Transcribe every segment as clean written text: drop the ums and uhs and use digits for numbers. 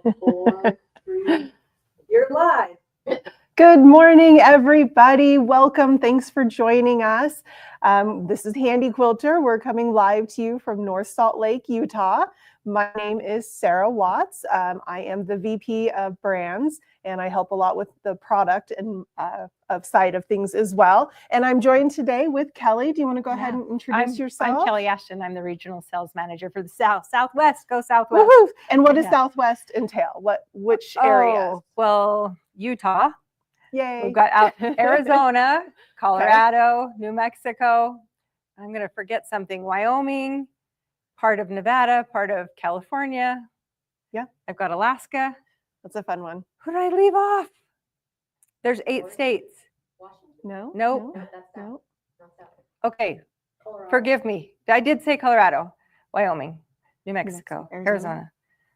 5, 4, 3. You're live. Good morning, everybody. Welcome. Thanks for joining us. This is Handy Quilter. We're coming live to you from North Salt Lake, Utah. My name is Sarah Watts. I am the VP of Brands, and I help a lot with the product and side of things as well. And I'm joined today with Kelly. Do you want to go ahead and introduce yourself? I'm Kelly Ashton. I'm the regional sales manager for the Southwest. Go Southwest. Woohoo! And what does Southwest entail? Which areas? Well, Utah. Yay. We've got out Arizona, Colorado, New Mexico. I'm going to forget something. Wyoming, part of Nevada, part of California. Yeah. I've got Alaska. That's a fun one. Who did I leave off? There's 8 states. No. Nope. No. Okay. Colorado. Forgive me. I did say Colorado, Wyoming, New Mexico, Arizona.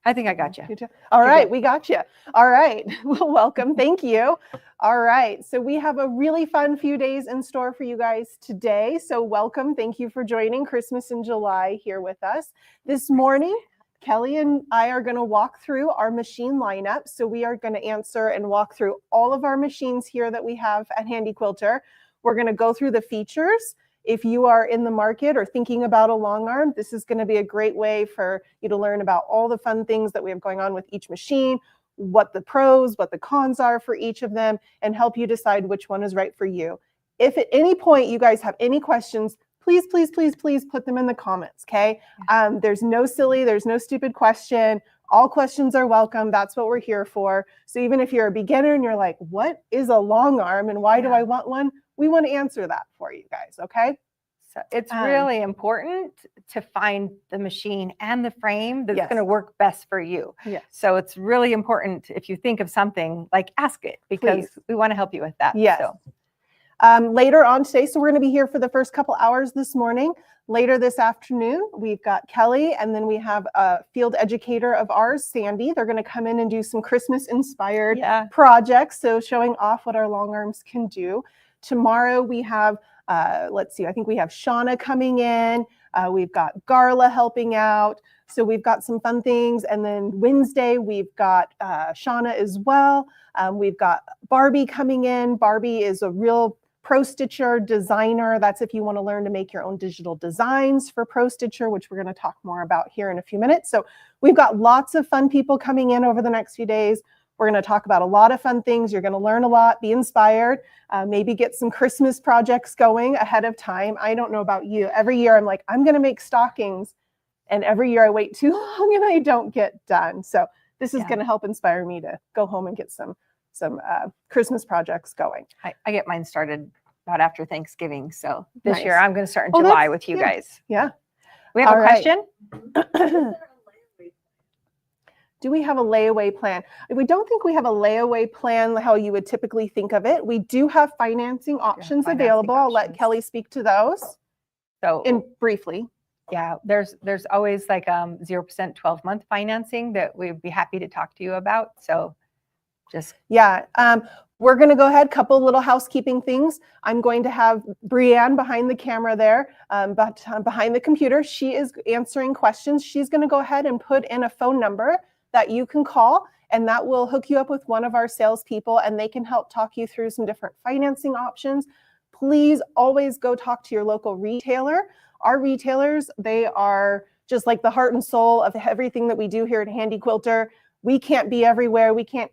I think I got you. All right, we got you. All right, well, welcome. Thank you. All right, so we have a really fun few days in store for you guys today. So welcome. Thank you for joining Christmas in July here with us. This morning, Kelly and I are going to walk through our machine lineup. So we are going to answer and walk through all of our machines here that we have at Handy Quilter. We're going to go through the features. If you are in the market or thinking about a long arm, this is going to be a great way for you to learn about all the fun things that we have going on with each machine, what the pros, what the cons are for each of them, and help you decide which one is right for you. If at any point you guys have any questions, please put them in the comments, okay? There's no silly, there's no stupid question. All questions are welcome. That's what we're here for. So even if you're a beginner and you're like, what is a long arm and why do I want one? We want to answer that for you guys, okay? So it's really important to find the machine and the frame that's going to work best for you. Yes. So it's really important if you think of something, like ask it, because we want to help you with that. Yes. So. Later on today, so we're going to be here for the first couple hours this morning. Later this afternoon, we've got Kelly, and then we have a field educator of ours, Sandy. They're going to come in and do some Christmas-inspired projects, so showing off what our long arms can do. Tomorrow we have, let's see, I think we have Shauna coming in. We've got Garla helping out. So we've got some fun things. And then Wednesday, we've got Shauna as well. We've got Barbie coming in. Barbie is a real pro stitcher designer. That's if you want to learn to make your own digital designs for pro stitcher, which we're going to talk more about here in a few minutes. So we've got lots of fun people coming in over the next few days. We're going to talk about a lot of fun things. You're going to learn a lot, be inspired, maybe get some Christmas projects going ahead of time. I don't know about you. Every year I'm like, I'm going to make stockings. And every year I wait too long and I don't get done. So this is going to help inspire me to go home and get some Christmas projects going. I get mine started about after Thanksgiving. So this year I'm going to start in July with you guys. Yeah. We have a question. Do we have a layaway plan? We don't think we have a layaway plan how you would typically think of it. We do have financing options available. I'll let Kelly speak to those. So briefly. Yeah, there's always like 0% 12-month financing that we'd be happy to talk to you about. So just we're going to go ahead, couple little housekeeping things. I'm going to have Brianne behind the camera there, but behind the computer. She is answering questions. She's going to go ahead and put in a phone number that you can call, and that will hook you up with one of our salespeople, and they can help talk you through some different financing options. Please always go talk to your local retailer. Our retailers, they are just like the heart and soul of everything that we do here at Handy Quilter. We can't be everywhere. We can't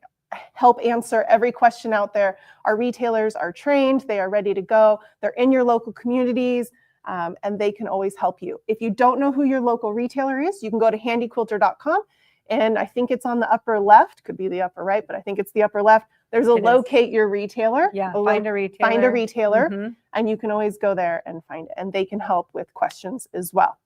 help answer every question out there. Our retailers are trained. They are ready to go. They're in your local communities, and they can always help you. If you don't know who your local retailer is, you can go to handyquilter.com. And I think it's on the upper left, could be the upper right, but I think it's the upper left. There's a locate your retailer. Yeah, find a retailer. Find a retailer, and you can always go there and find it, and they can help with questions as well.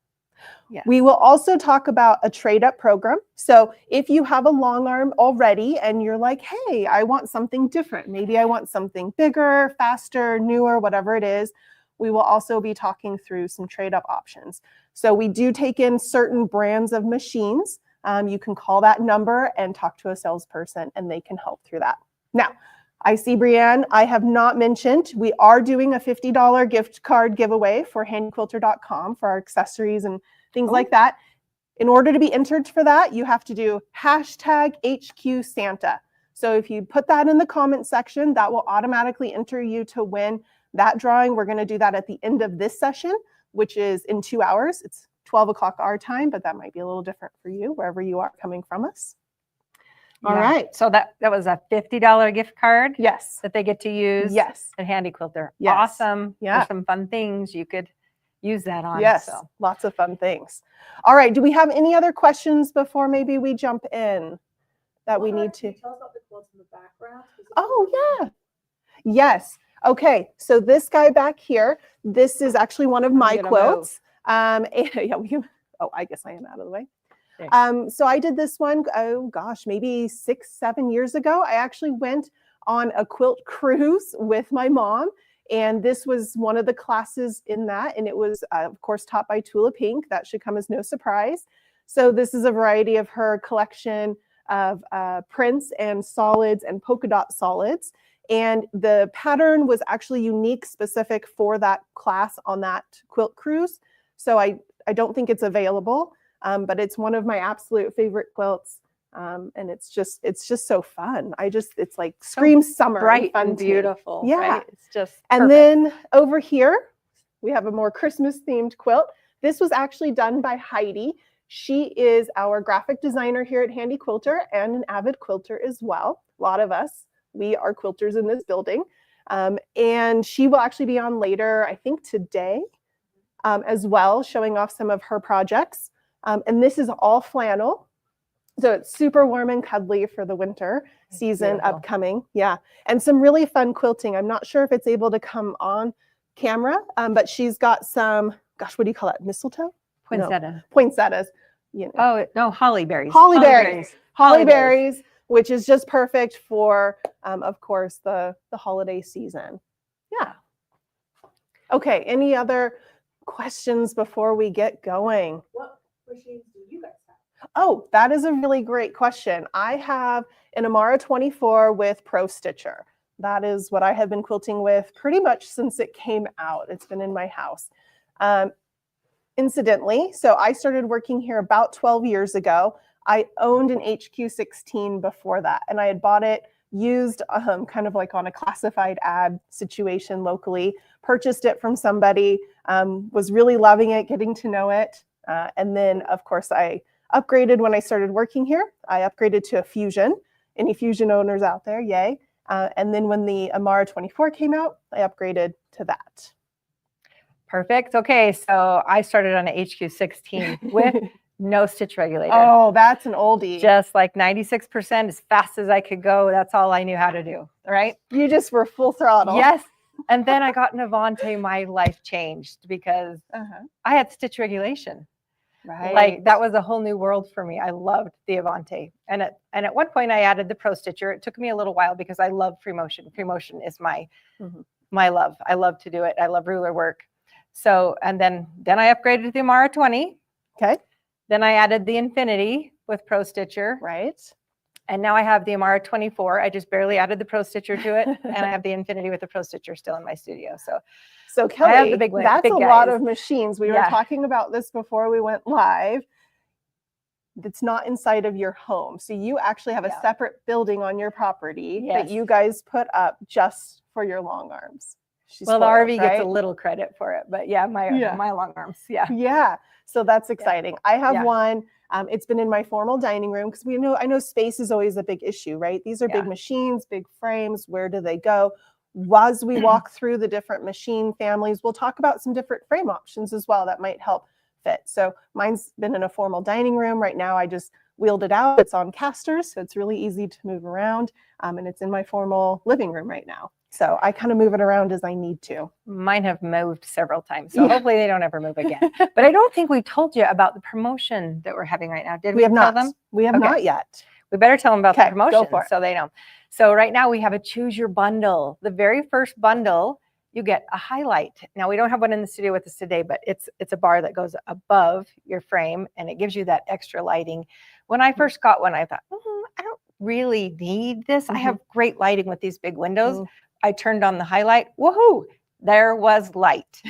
Yeah. We will also talk about a trade-up program. So if you have a long arm already and you're like, hey, I want something different. Maybe I want something bigger, faster, newer, whatever it is. We will also be talking through some trade-up options. So we do take in certain brands of machines. You can call that number and talk to a salesperson, and they can help through that. Now, I see Brianne, I have not mentioned, we are doing a $50 gift card giveaway for handyquilter.com for our accessories and things like that. In order to be entered for that, you have to do hashtag HQ Santa. So if you put that in the comment section, that will automatically enter you to win that drawing. We're going to do that at the end of this session, which is in 2 hours. It's 12 o'clock our time, but that might be a little different for you, wherever you are coming from us. All right. So that was a $50 gift card Yes. that they get to use Yes. at Handy Quilter. Yes. Awesome. Yeah. There's some fun things you could use that on. Yes. So. Lots of fun things. All right. Do we have any other questions before maybe we jump in that we need to? Can you tell us about the quilts in the background? Oh, yeah. Yes. Okay. So this guy back here, this is actually one of my gonna quilts. And, yeah, I guess I am out of the way. So I did this one, oh gosh, maybe 6-7 years ago. I actually went on a quilt cruise with my mom, and this was one of the classes in that, and it was of course taught by Tula Pink. That should come as no surprise. So this is a variety of her collection of prints and solids and polka dot solids, and the pattern was actually unique, specific for that class on that quilt cruise. So I don't think it's available. But it's one of my absolute favorite quilts, and it's just so fun. It's like screams summer, bright and fun and to me. beautiful. Yeah, right? It's just and perfect. then over here we have a more Christmas themed quilt. This was actually done by Heidi. She is our graphic designer here at Handy Quilter and an avid quilter as well. A lot of us, we are quilters in this building, and she will actually be on later, I think today, as well, showing off some of her projects. And this is all flannel. So it's super warm and cuddly for the winter season upcoming. Yeah. And some really fun quilting. I'm not sure if it's able to come on camera, but she's got some, gosh, what do you call that? Mistletoe? Poinsettia. No, poinsettias. You know. Oh, no, hollyberries. Hollyberries, which is just perfect for, of course, the holiday season. Yeah. Okay. Any other questions before we get going? What machines do you guys have? Oh, that is a really great question. I have an Amara 24 with Pro Stitcher. That is what I have been quilting with pretty much since it came out. It's been in my house. Incidentally, so I started working here about 12 years ago. I owned an HQ16 before that, and I had bought it used kind of like on a classified ad situation locally, purchased it from somebody, was really loving it, getting to know it. And then, of course, I upgraded when I started working here. I upgraded to a Fusion. Any Fusion owners out there, yay. And then when the Amara 24 came out, I upgraded to that. Perfect. Okay, so I started on an HQ16 with no stitch regulator. Oh, that's an oldie. Just like 96% as fast as I could go. That's all I knew how to do, right? You just were full throttle. Yes. And then I got an Avante. My life changed because I had stitch regulation. Right. Like that was a whole new world for me. I loved the Avante. And at one point I added the Pro Stitcher. It took me a little while because I love free motion. Free motion is my love. I love to do it. I love ruler work. So, and then I upgraded to the Amara 20. Okay. Then I added the Infinity with Pro Stitcher. Right. And now I have the Amara 24. I just barely added the Pro Stitcher to it. And I have the Infinity with the Pro Stitcher still in my studio. So Kelly, I have the big one, that's big a guys. lot of machines. We were talking about this before we went live. It's not inside of your home. So you actually have a separate building on your property that you guys put up just for your long arms. Well, the RV gets a little credit for it, but my long arms. Yeah. Yeah. So that's exciting. I have one. It's been in my formal dining room because I know space is always a big issue, right? These are big machines, big frames. Where do they go? As we walk through the different machine families, we'll talk about some different frame options as well that might help fit. So mine's been in a formal dining room. Right now I just wheeled it out. It's on casters, so it's really easy to move around. And it's in my formal living room right now. So I kind of move it around as I need to. Mine have moved several times, so hopefully they don't ever move again. But I don't think we told you about the promotion that we're having right now. Did we have tell not. them? We have not yet. We better tell them about the promotion for it. so they know. So right now we have a choose your bundle. The very first bundle, you get a highlight. Now we don't have one in the studio with us today, but it's a bar that goes above your frame and it gives you that extra lighting. When I first got one, I thought, I don't really need this. I have great lighting with these big windows. I turned on the highlight. Woohoo! There was light.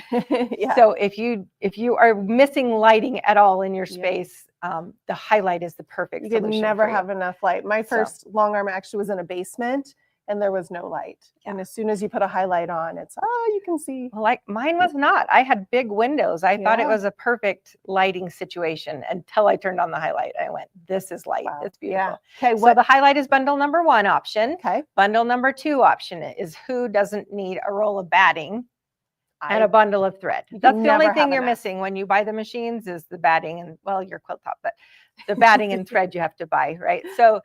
So if you are missing lighting at all in your space, the highlight is the perfect You could solution never for you. have enough light. My So- first long arm actually was in a basement and there was no light. And as soon as you put a highlight on, it's, oh, you can see. Well, like mine was not. I had big windows. I thought it Yeah. was a perfect lighting situation until I turned on the highlight. I went, this is light. Wow. It's beautiful. Yeah. Okay. So What? the highlight is bundle number 1 option. Okay. Bundle number 2 option is who doesn't need a roll of batting and a bundle of thread. You can That's the only never thing have you're enough. missing when you buy the machines is the batting and, well, your quilt top, but the batting and thread you have to buy, right? So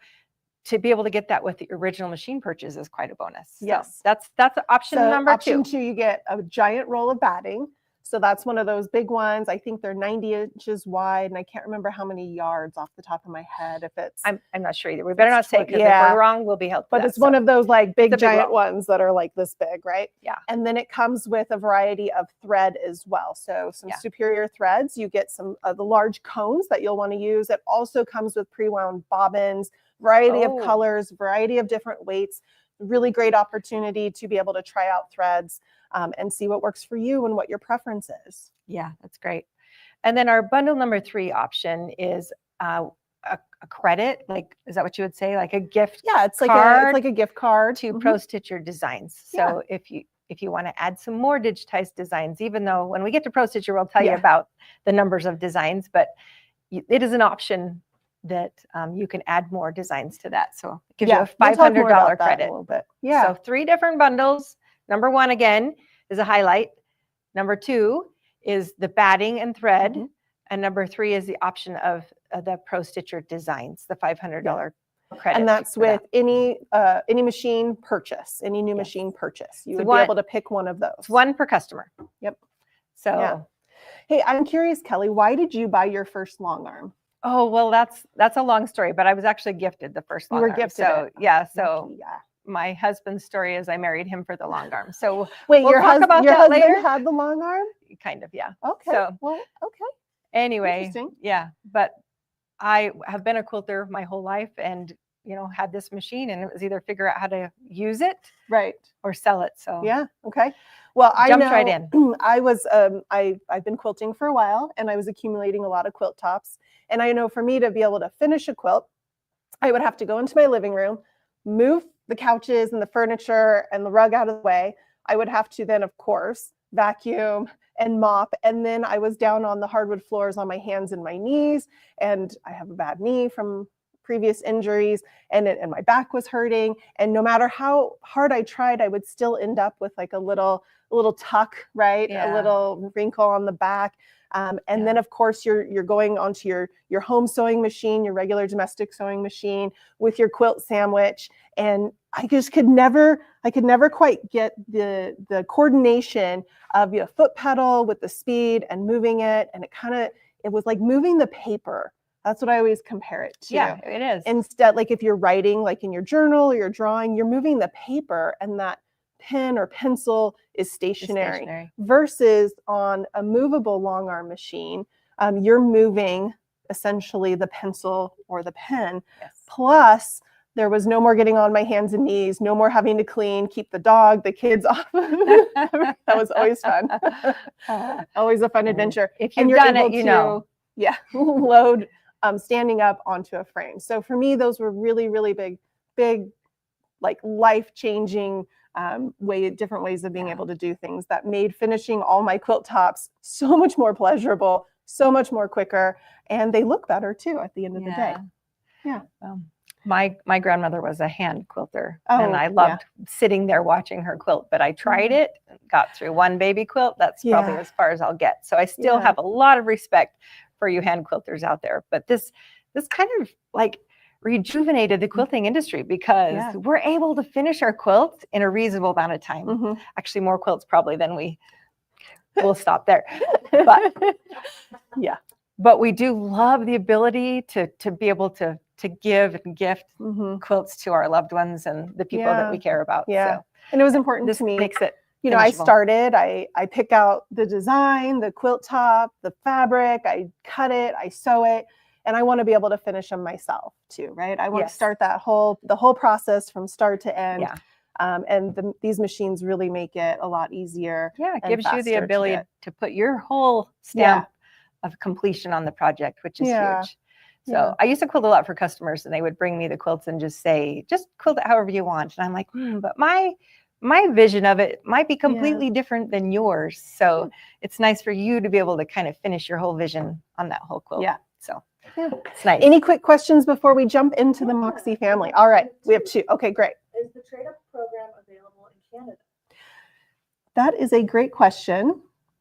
to be able to get that with the original machine purchase is quite a bonus. So Yes. that's option So number option 2. 2, you get a giant roll of batting. So that's one of those big ones. I think they're 90 inches wide, and I can't remember how many yards off the top of my head. If it's, I'm not sure either. We better it's not say, 20 because yeah. if we're wrong, we'll be held to but that. it's one of those like big a big giant roll. ones that are like this big, right? Yeah. And then it comes with a variety of thread as well. So some Yeah. superior threads. You get some of the large cones that you'll want to use. It also comes with pre-wound bobbins, variety of Oh. colors, variety of different weights. Really great opportunity to be able to try out threads and see what works for you and what your preference is. Yeah, that's great. And then our bundle number 3 option is a credit. Like, is that what you would say? Like a gift Yeah, it's like card a gift card to Mhm. Pro Stitch your designs. So if you want to add some more digitized designs, even though when we get to Pro Stitcher, we'll tell you Yeah. about the numbers of designs, but it is an option that you can add more designs to that. So it gives you a we'll talk more about $500 that in a credit. little bit. Yeah. So 3 different bundles. Number 1, again, is a highlight. Number 2 is the batting and thread. Mhm. And number 3 is the option of the Pro Stitcher designs, the $500 credit. And that's for that. with any machine purchase, any new Yes. machine purchase. You So would one- be able to pick one of those. It's 1 per customer. Yep. So, Yeah. Hey, I'm curious, Kelly, why did you buy your first long arm? oh, well, that's a long story, but I was actually gifted the first You long were arm. gifted So it. yeah, so Lucky, yeah. my husband's story is I married him for the long arm. So Wait, we'll your, talk about your that husband later. had the long arm? kind of, yeah. Okay. So- well, okay. Anyway, Interesting. yeah, but I have been a quilter my whole life and, had this machine, and it was either figure out how to use it Right. or sell it. So Yeah. Okay. Well, I Jumped know right in. I was I've been quilting for a while, and I was accumulating a lot of quilt tops. And I know for me to be able to finish a quilt, I would have to go into my living room, move the couches and the furniture and the rug out of the way. I would have to then, of course, vacuum and mop. And then I was down on the hardwood floors on my hands and my knees. And I have a bad knee from previous injuries, and my back was hurting. And no matter how hard I tried, I would still end up with like a little tuck, right? Yeah. A little wrinkle on the back. And then of course you're going onto your home sewing machine, your regular domestic sewing machine with your quilt sandwich. And I just could never quite get the coordination of your foot pedal with the speed and moving it. And it was like moving the paper. That's what I always compare it to. yeah, it is. Instead, like if you're writing, like in your journal or you're drawing, you're moving the paper, and that pen or pencil is It's stationary. Versus on a movable long arm machine, you're moving essentially the pencil or the pen. Yes. Plus, there was no more getting on my hands and knees, no more having to clean, keep the dog, the kids off. That was always fun. Always a fun adventure. If And you've you're done able it, you to, know. Yeah, load standing up onto a frame. So for me, those were really, really big, like life-changing different ways of being Yeah. able to do things that made finishing all my quilt tops so much more pleasurable, so much more quicker, and they look better too at the end of the day. Yeah. My grandmother was a hand quilter, Oh, and I loved sitting there watching her quilt, but I tried it, got through one baby quilt. That's probably Yeah. as far as I'll get. So I still Yeah. have a lot of respect for you hand quilters out there. But this kind of like rejuvenated the quilting industry because Yeah. we're able to finish our quilt in a reasonable amount of time. Mhm. Actually, more quilts probably than we'll stop there. But Yeah. but we do love the ability to be able to give and gift Mhm. quilts to our loved ones and the people that we care about. Yeah. So And it was important this to me. makes it, You know, I finishable. started, I pick out the design, the quilt top, the fabric, I cut it, I sew it, and I want to be able to finish them myself too, right? I want Yes. to start the whole process from start to end. Yeah. And these machines really make it a lot easier. yeah, it and gives you faster the to ability get. to put your whole stamp of completion on the project, which is Yeah. huge. So Yeah. I used to quilt a lot for customers, and they would bring me the quilts and just say, just quilt it however you want. And I'm like, but my vision of it might be completely different than yours. So it's nice for you to be able to kind of finish your whole vision on that whole quilt. Yeah. So Yeah. it's nice. Any quick questions before we jump into the Moxie family? All right, we have 2. Okay, great. Is the trade-up program available in Canada? That is a great question.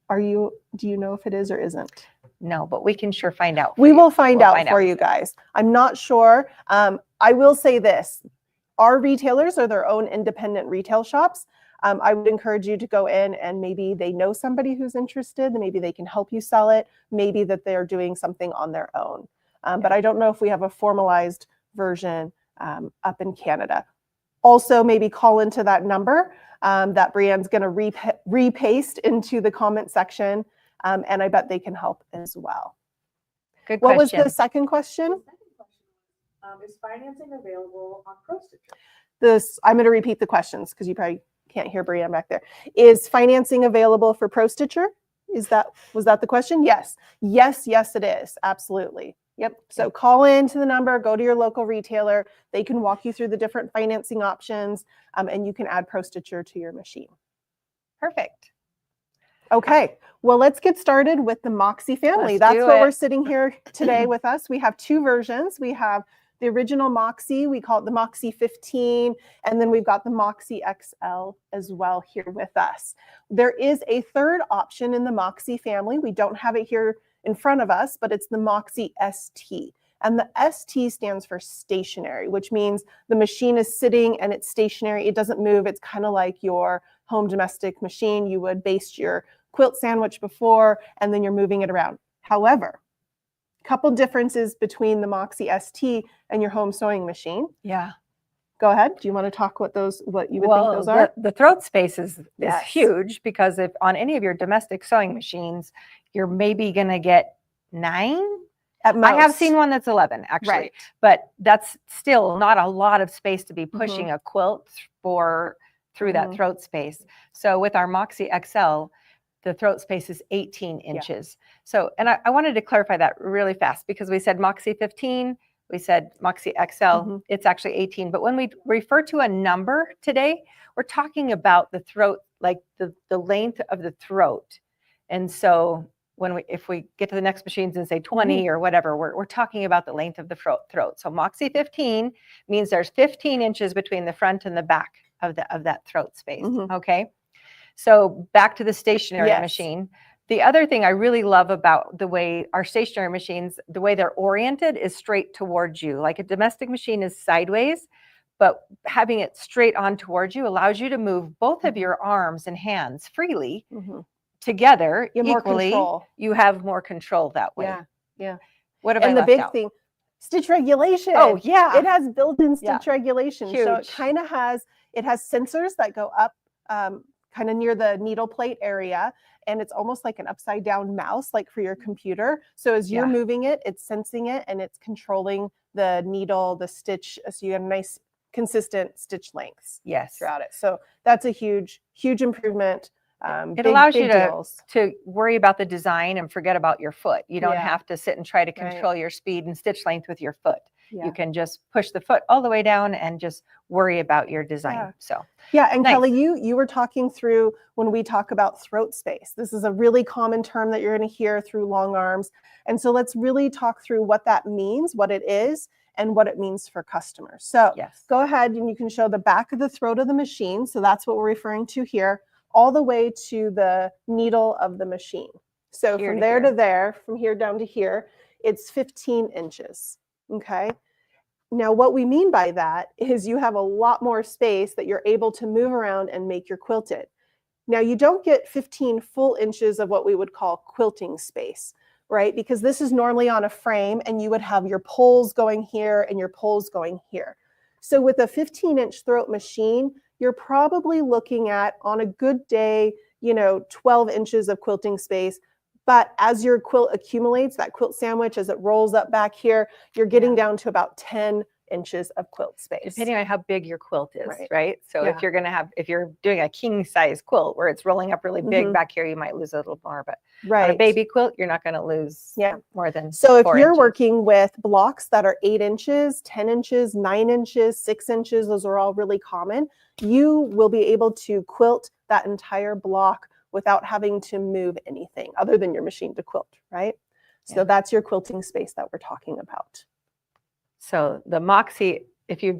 Do you know if it is or isn't? No, but we can sure find out. We will find out for you guys. I'm not sure. I will say this. Our retailers are their own independent retail shops. I would encourage you to go in and maybe they know somebody who's interested, and maybe they can help you sell it, maybe that they're doing something on their own. But I don't know if we have a formalized version up in Canada. Also, maybe call into that number that Brianne's going to repaste into the comment section, and I bet they can help as well. Good What question. was the second question? The second question is financing available on Pro Stitcher? I'm going to repeat the questions because you probably can't hear Brianne back there. Is financing available for Pro Stitcher? Was that the question? Yes. Yes, it is. Absolutely. Yep. So call into the number, go to your local retailer. They can walk you through the different financing options, and you can add Pro Stitcher to your machine. Perfect. Okay. Well, let's get started with the Moxie family. Let's That's do what it. we're sitting here today with us. We have 2 versions. We have the original Moxie, we call it the Moxie 15, and then we've got the Moxie XL as well here with us. There is a third option in the Moxie family. We don't have it here in front of us, but it's the Moxie ST. And the ST stands for stationary, which means the machine is sitting and it's stationary. It doesn't move. It's kind of like your home domestic machine. You would baste your quilt sandwich before, and then you're moving it around. However, couple differences between the Moxie ST and your home sewing machine. Yeah. Go ahead. Do you want to talk what you would think those are? are? The throat space is Yes. huge, because if on any of your domestic sewing machines, you're maybe going to get 9. At most. I have seen one that's 11 actually, Right. but that's still not a lot of space to be pushing a quilt through that throat space. So with our Moxie XL, the throat space is 18 inches. So, and I wanted to clarify that really fast, because we said Moxie 15, we said Moxie XL, it's actually 18. But when we refer to a number today, we're talking about the throat, like the length of the throat. And so if we get to the next machines and say 20 or whatever, we're talking about the length of the throat. So Moxie 15 means there's 15 inches between the front and the back of that throat space. Okay. So back to the stationary machine. The other thing I really love about the way our stationary machines, the way they're oriented is straight towards you. Like a domestic machine is sideways, but having it straight on towards you allows you to move both of your arms and hands freely together equally. You have more control that way. Yeah. What have and I the left big out? thing, stitch regulation. Oh yeah. It has built-in stitch regulation. Huge. So it kind of has sensors that go up kind of near the needle plate area. And it's almost like an upside down mouse, like for your computer. So as you're moving it, it's sensing it and it's controlling the needle, the stitch. So you have nice, consistent stitch lengths throughout it. So that's a huge, huge improvement. It allows you to worry about the design and forget about your foot. You don't have to sit and try to control your speed and stitch length with your foot. You can just push the foot all the way down and just worry about your design. And nice. Kelly, you were talking through when we talk about throat space. This is a really common term that you're going to hear through long arms. And so let's really talk through what that means, what it is, and what it means for customers. So go ahead and you can show the back of the throat of the machine. So that's what we're referring to here, all the way to the needle of the machine. So from there to there, from here down to here, it's 15 inches. Okay. Now, what we mean by that is you have a lot more space that you're able to move around and make your quilted. Now, you don't get 15 full inches of what we would call quilting space, right? Because this is normally on a frame and you would have your poles going here and your poles going here. So with a 15-inch throat machine, you're probably looking at, on a good day, 12 inches of quilting space. But as your quilt accumulates, that quilt sandwich, as it rolls up back here, you're getting down to about 10 inches of quilt space. Depending on how big your quilt is, Right. right? So Yeah. if you're doing a king size quilt where it's rolling up really big Mhm. back here, you might lose a little more, but on Right. a baby quilt, you're not going to lose Yeah. more than So if 4 you're inches. working with blocks that are 8 inches, 10 inches, 9 inches, 6 inches, those are all really common, you will be able to quilt that entire block without having to move anything other than your machine to quilt, right? So Yeah. that's your quilting space that we're talking about. So the Moxie, if you've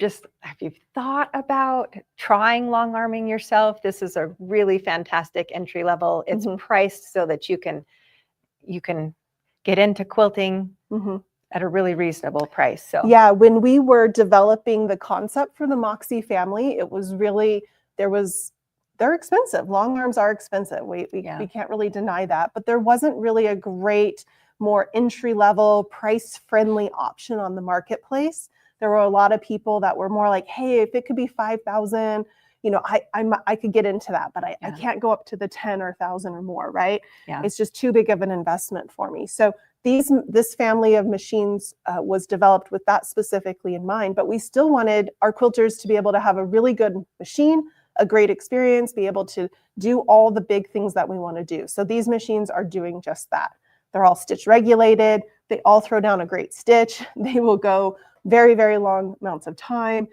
thought about trying long arming yourself, this is a really fantastic entry level. It's Mhm. priced so that you can get into quilting Mhm. at a really reasonable price. So Yeah, when we were developing the concept for the Moxie family, it was really, they're expensive. Long arms are expensive. We can't really deny that, but there wasn't really a great, more entry level, price friendly option on the marketplace. There were a lot of people that were more like, hey, if it could be 5,000, I could get into that, but I can't go up to the 10 or 1,000 or more, right? Yeah. It's just too big of an investment for me. So this family of machines was developed with that specifically in mind, but we still wanted our quilters to be able to have a really good machine, a great experience, be able to do all the big things that we want to do. So these machines are doing just that. They're all stitch regulated. They all throw down a great stitch. They will go very, very long amounts of time.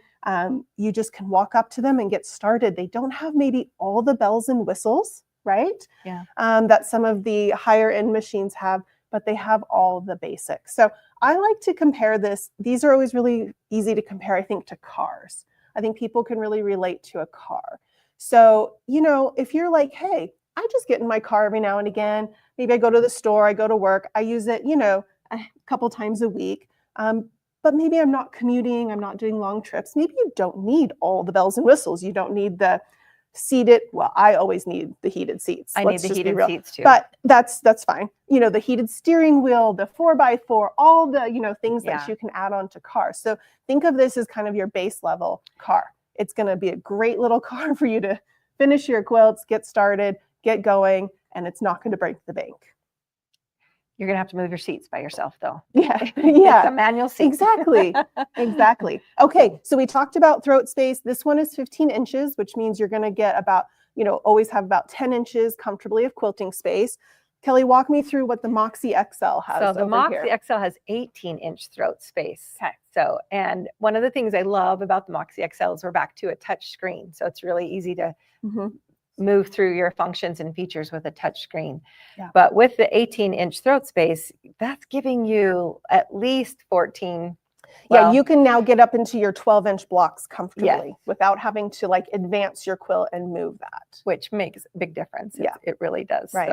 You just can walk up to them and get started. They don't have maybe all the bells and whistles, right? Yeah. That some of the higher end machines have, but they have all the basics. So I like to compare this. These are always really easy to compare, I think, to cars. I think people can really relate to a car. So, if you're like, hey, I just get in my car every now and again. Maybe I go to the store, I go to work, I use it, a couple times a week. But maybe I'm not commuting, I'm not doing long trips. Maybe you don't need all the bells and whistles. You don't need the seated, well, I always need the heated seats. I need the heated seats too. But that's fine. The heated steering wheel, the 4x4, all the, things that you can add on to cars. So think of this as kind of your base level car. It's going to be a great little car for you to finish your quilts, get started, get going, and it's not going to break the bank. You're going to have to move your seats by yourself though. Yeah. It's a manual seat. Exactly. Okay. So we talked about throat space. This one is 15 inches, which means you're going to get about, always have about 10 inches comfortably of quilting space. Kelly, walk me through what the Moxie XL has. So the Moxie here. XL has 18-inch throat space. Okay. So, and one of the things I love about the Moxie XL is we're back to a touch screen. So it's really easy to move through your functions and features with a touch screen. Yeah. But with the 18-inch throat space, that's giving you at least 14. Yeah, you can now get up into your 12-inch blocks comfortably Yes. without having to advance your quilt and move that. Which makes a big difference. Yeah. It really does. Right.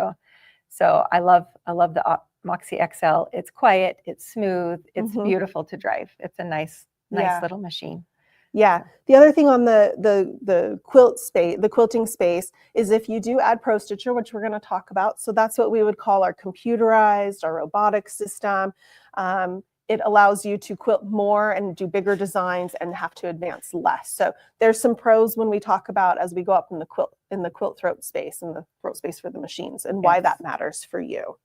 So I love the Moxie XL. It's quiet, it's smooth, it's beautiful to drive. It's a nice little machine. Yeah. The other thing on the quilt space, the quilting space, is if you do add Pro Stitcher, which we're going to talk about. So that's what we would call our computerized, our robotic system. It allows you to quilt more and do bigger designs and have to advance less. So there's some pros when we talk about as we go up in the quilt throat space and the throat space for the machines and why that matters for you.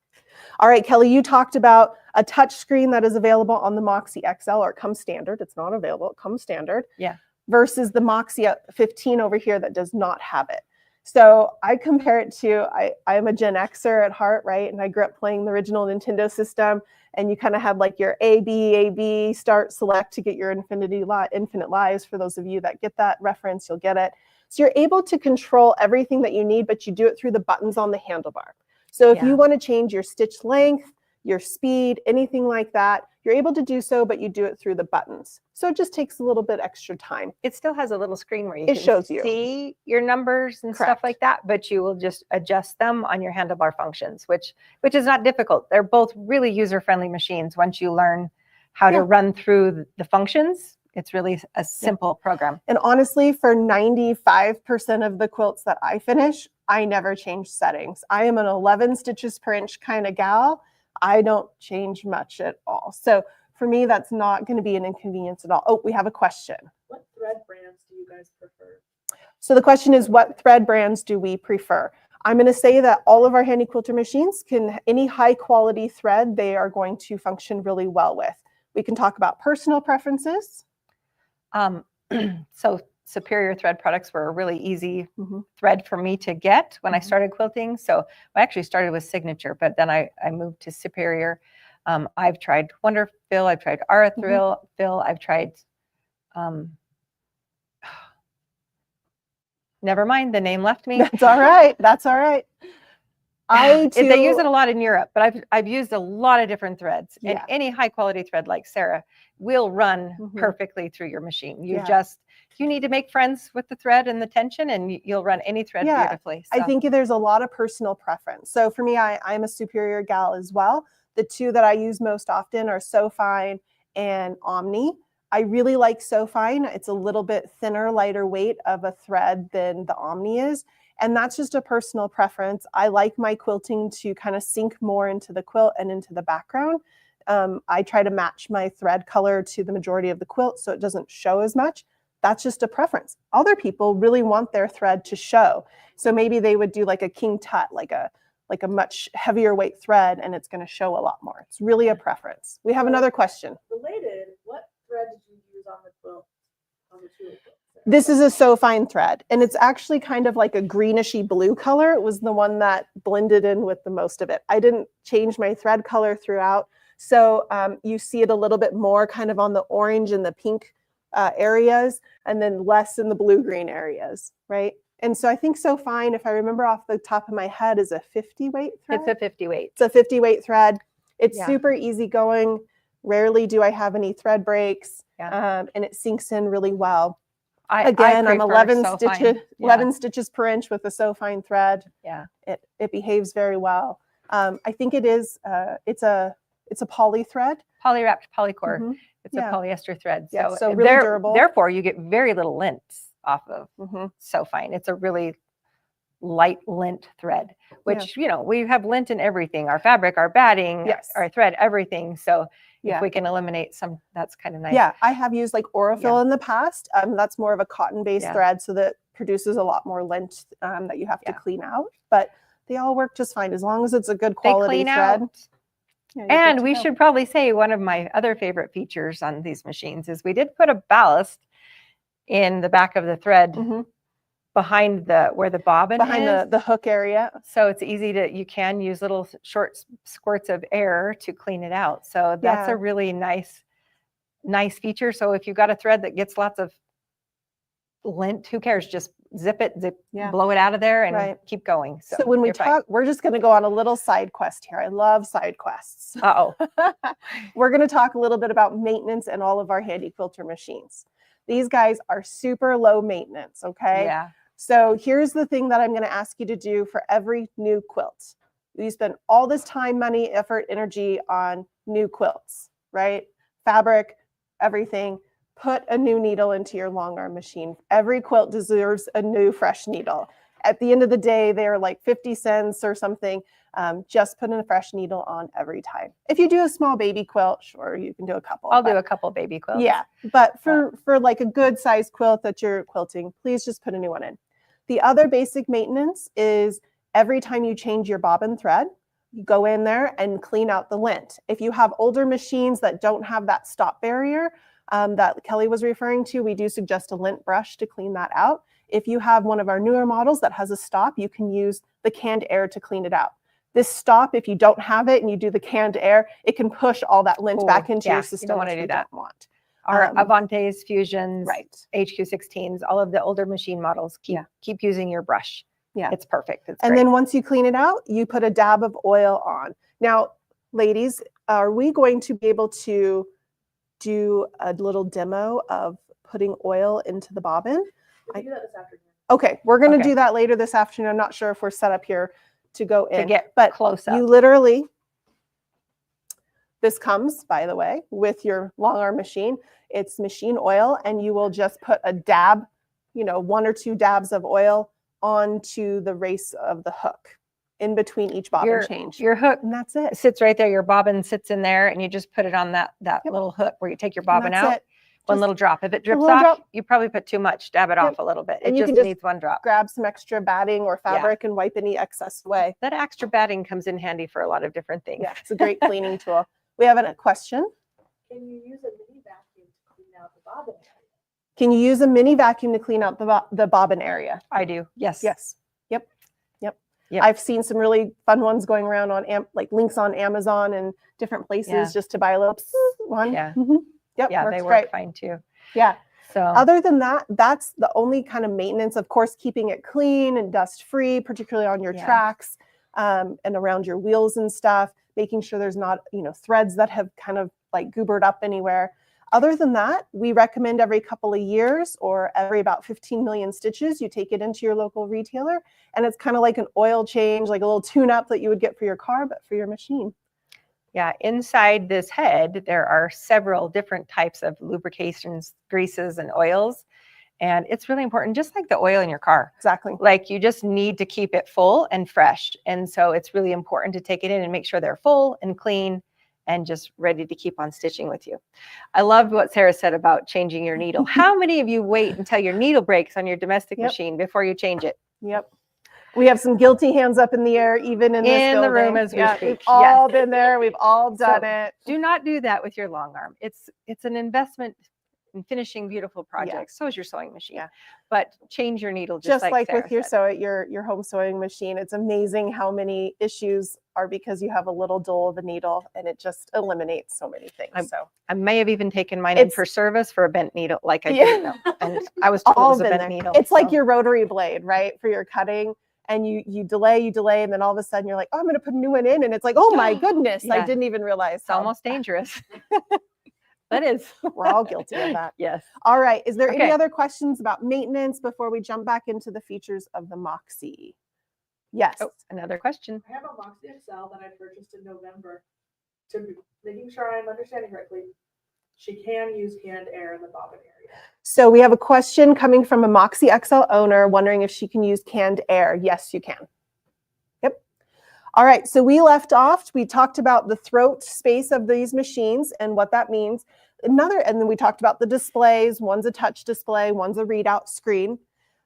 All right, Kelly, you talked about a touch screen that is available on the Moxie XL, or it comes standard. It's not available, it comes standard. Yeah. Versus the Moxie 15 over here that does not have it. So I compare it to, I am a Gen Xer at heart, right? And I grew up playing the original Nintendo system, and you kind of had your A, B, start, select to get your infinite lives. For those of you that get that reference, you'll get it. So you're able to control everything that you need, but you do it through the buttons on the handlebar. So if you want to change your stitch length, your speed, anything like that, you're able to do so, but you do it through the buttons. So it just takes a little bit extra time. It still has a little screen where you It can shows you. see your numbers and stuff like that, but you will just adjust them on your handlebar functions, which is not difficult. They're both really user-friendly machines. Once you learn how to run through the functions, it's really a simple program. And honestly, for 95% of the quilts that I finish, I never change settings. I am an 11 stitches per inch kind of gal. I don't change much at all. So for me, that's not going to be an inconvenience at all. Oh, we have a question. What thread brands do you guys prefer? So the question is, what thread brands do we prefer? I'm going to say that all of our Handy Quilter machines can, any high quality thread, they are going to function really well with. We can talk about personal preferences. So Superior thread products were a really easy Mhm. thread for me to get when I Mhm. started quilting. So I actually started with Signature, but then I moved to Superior. I've tried Wonder Fill, I've tried Ara Fill, I've tried, never mind, the name left me. That's all right. That's all right. I too. They use it a lot in Europe, but I've used a lot of different threads, and Yeah. any high quality thread like Sarah will run Mhm. perfectly through your machine. Yeah. You need to make friends with the thread and the tension, and you'll run any thread Yeah. beautifully. I So, think there's a lot of personal preference. So for me, I'm a Superior gal as well. The two that I use most often are So Fine and Omni. I really like So Fine. It's a little bit thinner, lighter weight of a thread than the Omni is. And that's just a personal preference. I like my quilting to kind of sink more into the quilt and into the background. I try to match my thread color to the majority of the quilt so it doesn't show as much. That's just a preference. Other people really want their thread to show. So maybe they would do like a king tut, like a much heavier weight thread, and it's going to show a lot more. It's really a preference. We have another question. Related, what thread did you use on the quilt? On the tulip quilt? This is a So Fine thread, and it's actually kind of like a greenish-y blue color. It was the one that blended in with the most of it. I didn't change my thread color throughout. So you see it a little bit more kind of on the orange and the pink areas, and then less in the blue-green areas, right? And so I think So Fine, if I remember off the top of my head, is a 50 weight thread. it's a 50 weight. It's a 50 weight thread. It's Yeah. super easy going. Rarely do I have any thread breaks, Yeah. and it sinks in really well. I Again, I'm prefer 11 So stitches, Fine. Yeah. 11 stitches per inch with a So Fine thread. Yeah. It behaves very well. I think it is. It's a poly thread. Poly-wrapped polycore. Mhm. It's Yeah. a polyester thread. Yeah, So, so really durable. Therefore, you get very little lint off of Mhm. So Fine. It's a really light lint thread, which, we have lint in everything, our fabric, our batting, Yes. our thread, everything. So Yeah. if we can eliminate some, that's kind of nice. Yeah, I have used like Aurifil in the past. That's more of a cotton-based Yeah. thread, so that produces a lot more lint that you have to clean out. But they all work just fine as long as it's a good They quality clean thread. out. Yeah, you're good And to we go. should probably say one of my other favorite features on these machines is we did put a ballast in the back of the thread Mhm. behind where the bobbin Behind is. the hook area. So it's easy you can use little short squirts of air to clean it out. So that's Yeah. a really nice feature. So if you've got a thread that gets lots of lint, who cares? Just zip it, Yeah. blow it out of there and Right. keep going. So when we you're fine. talk, we're just going to go on a little side quest here. I love side quests. Uh-oh. We're going to talk a little bit about maintenance and all of our handy quilter machines. These guys are super low maintenance, okay? Yeah. So here's the thing that I'm going to ask you to do for every new quilt. You spend all this time, money, effort, energy on new quilts, right? Fabric, everything. Put a new needle into your long arm machine. Every quilt deserves a new fresh needle. At the end of the day, they're like 50 cents or something. Just put in a fresh needle on every time. If you do a small baby quilt, sure, you can do a couple. I'll do a couple baby quilts. Yeah, but for like a good size quilt that you're quilting, please just put a new one in. The other basic maintenance is every time you change your bobbin thread, you go in there and clean out the lint. If you have older machines that don't have that stop barrier that Kelly was referring to, we do suggest a lint brush to clean that out. If you have one of our newer models that has a stop, you can use the canned air to clean it out. This stop, if you don't have it and you do the canned air, it can push all that lint back into your system. You don't want to which do we that. don't want. Our Avantes, Fusions, Right. HQ16s, all of the older machine models, keep using your brush. Yeah. It's perfect. It's and great. then once you clean it out, you put a dab of oil on. Now, ladies, are we going to be able to do a little demo of putting oil into the bobbin? We can do that this afternoon. Okay, we're going to do that later this afternoon. I'm not sure if we're set up here to go in. To get but close up. You literally, this comes, by the way, with your long arm machine. It's machine oil, and you will just put a dab, 1 or 2 dabs of oil onto the race of the hook in between each bobbin change. Your hook, and that's it. Sits right there. Your bobbin sits in there, and you just put it on that little hook where you take your bobbin out. One little drop. If it drips off, you probably put too much. Dab it off a little bit. And it you just can needs one drop. Grab some extra batting or fabric and wipe any excess away. That extra batting comes in handy for a lot of different things. Yeah, it's a great cleaning tool. We have a question. Can you use a mini vacuum to clean out the bobbin area? Can you use a mini vacuum to clean out the bobbin area? I do. Yes. Yes. Yep. Yep. I've seen some really fun ones going around on like links on Amazon and different places Yeah. just to buy a little one. Yeah. Yep. Yeah, works they work great. fine too. Yeah. So Other than that, that's the only kind of maintenance, of course, keeping it clean and dust free, particularly on your tracks and around your wheels and stuff, making sure there's not, threads that have kind of like goobered up anywhere. Other than that, we recommend every couple of years or every about 15 million stitches, you take it into your local retailer. And it's kind of like an oil change, like a little tune-up that you would get for your car, but for your machine. yeah, inside this head, there are several different types of lubrications, greases, and oils. And it's really important, just like the oil in your car. Exactly. Like you just need to keep it full and fresh. And so it's really important to take it in and make sure they're full and clean and just ready to keep on stitching with you. I loved what Sarah said about changing your needle. How many of you wait until your needle breaks on your domestic machine before you change it? Yep. We have some guilty hands up in the air, even in this In the room building. as we speak. We've all been there. We've all done So, it. Do not do that with your long arm. It's an investment in finishing beautiful projects. So is your sewing machine. Yeah. But change your needle Just like Sarah with your said. your home sewing machine. It's amazing how many issues are because you have a little dull of a needle, and it just eliminates so many things. I may have even taken mine in for service for a bent needle, like I didn't know. And I was told it was a bent needle. It's like your rotary blade, right? For your cutting. And you delay, and then all of a sudden you're like, oh, I'm going to put a new one in. And it's like, oh my goodness, I didn't even realize. It's almost dangerous. That is. We're all guilty of that. Yes. All right. Is there any other questions about maintenance before we jump back into the features of the Moxie? Yes. Oh, another question. I have a Moxie XL that I purchased in November. Making sure I'm understanding correctly, she can use hand air in the bobbin area. So we have a question coming from a Moxie XL owner wondering if she can use canned air. Yes, you can. Yep. All right. So we left off. We talked about the throat space of these machines and what that means. And then we talked about the displays. One's a touch display. One's a readout screen.